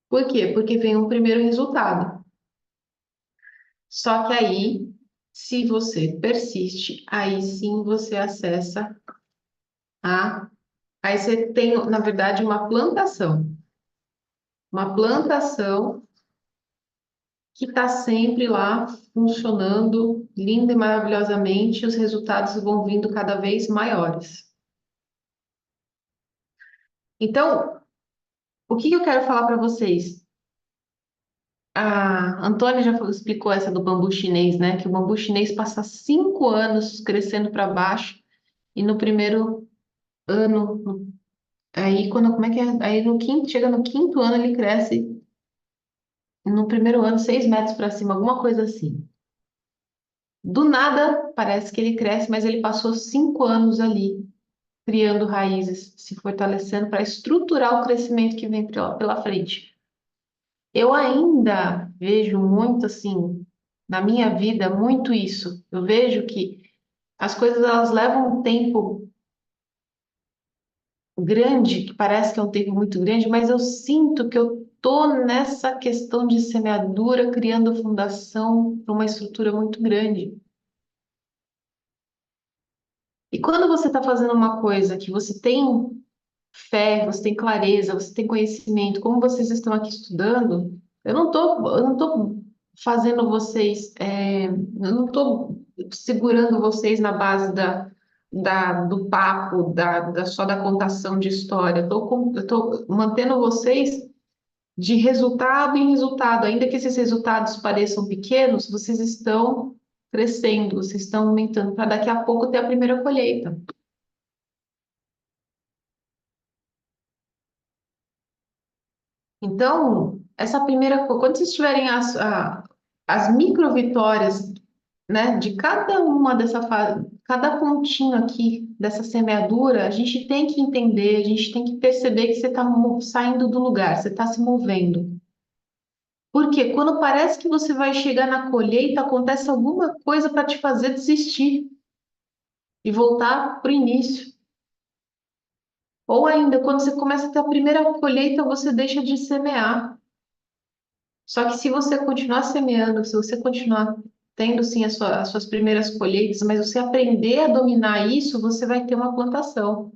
Por quê? Porque vem um primeiro resultado. Só que aí, se você persiste, aí sim você acessa a. Aí você tem, na verdade, uma plantação. Uma plantação que está sempre lá funcionando linda e maravilhosamente, e os resultados vão vindo cada vez maiores. Então, o que eu quero falar para vocês? A Antônia já explicou essa do bambu chinês, né? Que o bambu chinês passa 5 anos crescendo para baixo e no primeiro ano, aí quando como é que é? Aí no quinto, chega no quinto ano ele cresce no primeiro ano 6 metros para cima, alguma coisa assim. Do nada parece que ele cresce, mas ele passou 5 anos ali criando raízes, se fortalecendo para estruturar o crescimento que vem pela frente. Eu ainda vejo muito assim na minha vida muito isso. Eu vejo que as coisas elas levam um tempo grande, que parece que é um tempo muito grande, mas eu sinto que eu tô nessa questão de semeadura, criando fundação para uma estrutura muito grande. E quando você está fazendo uma coisa que você tem fé, você tem clareza, você tem conhecimento, como vocês estão aqui estudando, eu não tô fazendo vocês, eu não estou segurando vocês na base do papo, só da contação de história. Eu tô mantendo vocês de resultado em resultado, ainda que esses resultados pareçam pequenos, vocês estão crescendo, vocês estão aumentando, para daqui a pouco ter a primeira colheita. Então, essa primeira, quando vocês tiverem as micro vitórias, né, de cada uma dessa fase, cada pontinho aqui dessa semeadura, a gente tem que entender, a gente tem que perceber que você está saindo do lugar, você está se movendo. Porque quando parece que você vai chegar na colheita, acontece alguma coisa para te fazer desistir e voltar para o início. Ou ainda, quando você começa a ter a primeira colheita, você deixa de semear. Só que se você continuar semeando, se você continuar tendo sim as suas primeiras colheitas, mas você aprender a dominar isso, você vai ter uma plantação.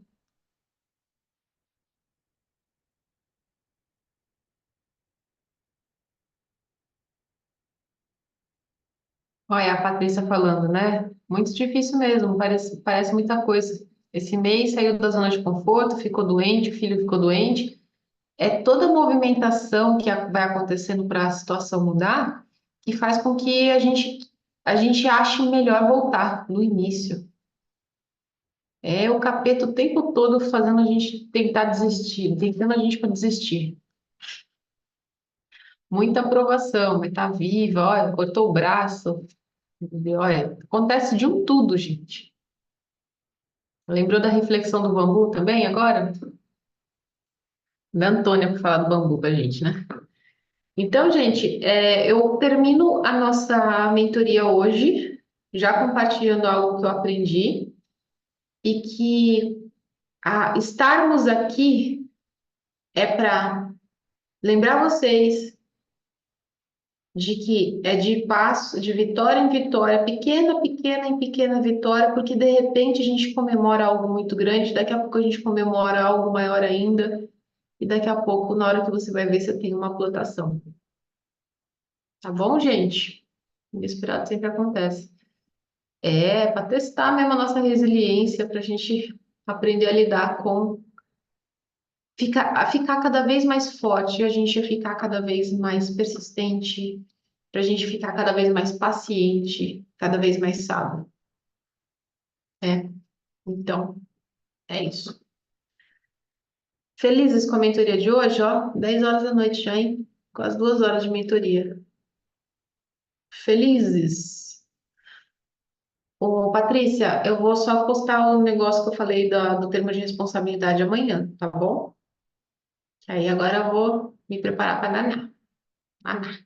Olha, a Patrícia falando, né? Muito difícil mesmo, parece muita coisa. Esse mês saiu da zona de conforto, ficou doente, o filho ficou doente. É toda a movimentação que vai acontecendo para a situação mudar que faz com que a gente ache melhor voltar no início. É o capeta o tempo todo fazendo a gente tentar desistir, tentando a gente para desistir. Muita aprovação, mas tá viva, olha, cortou o braço, olha, acontece de um tudo, gente. Lembrou da reflexão do bambu também agora? Da Antônia para falar do bambu pra gente, né? Então, gente, eu termino a nossa mentoria hoje, já compartilhando algo que eu aprendi. e que estarmos aqui é para lembrar vocês de que é de passo, de vitória em vitória, pequena, pequena em pequena vitória, porque de repente a gente comemora algo muito grande, daqui a pouco a gente comemora algo maior ainda, e daqui a pouco, na hora que você vai ver, você tem uma plantação. Tá bom, gente? O inesperado sempre acontece. É, para testar mesmo a nossa resiliência, para a gente aprender a lidar com a ficar cada vez mais forte, a gente ficar cada vez mais persistente, para a gente ficar cada vez mais paciente, cada vez mais sábio. É, então, é isso. Felizes com a mentoria de hoje, ó, 10 horas da noite já, hein? Quase 2 horas de mentoria. Felizes. Ô, Patrícia, eu vou só postar o negócio que eu falei do termo de responsabilidade amanhã, tá bom? Aí agora eu vou me preparar para danar. Danar.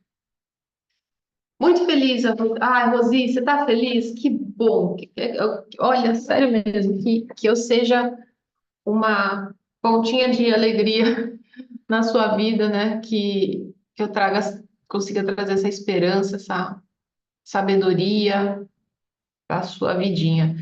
Muito feliz. Ai, Rosi, você tá feliz? Que bom. Olha, sério mesmo, que eu seja uma pontinha de alegria na sua vida, né? Que eu consiga trazer essa esperança, essa sabedoria para a sua vidinha.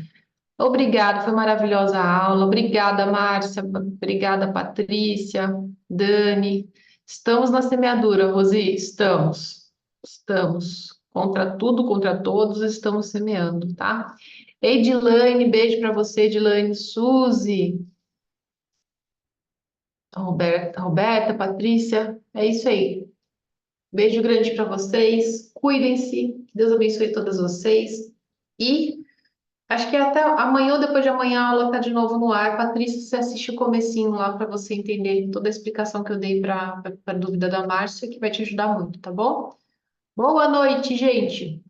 Obrigada, foi maravilhosa a aula. Obrigada, Márcia. Obrigada, Patrícia, Dani. Estamos na semeadura, Rosi. Estamos. Estamos. Contra tudo, contra todos, estamos semeando, tá? Edilane, beijo para você, Edilane. Suzy, Roberta, Patrícia. É isso aí. Beijo grande para vocês. Cuidem-se. Que Deus abençoe todas vocês. E acho que até amanhã ou depois de amanhã a aula está de novo no ar. Patrícia, você assiste o comecinho lá para você entender toda a explicação que eu dei para a dúvida da Márcia, que vai te ajudar muito, tá bom? Boa noite, gente!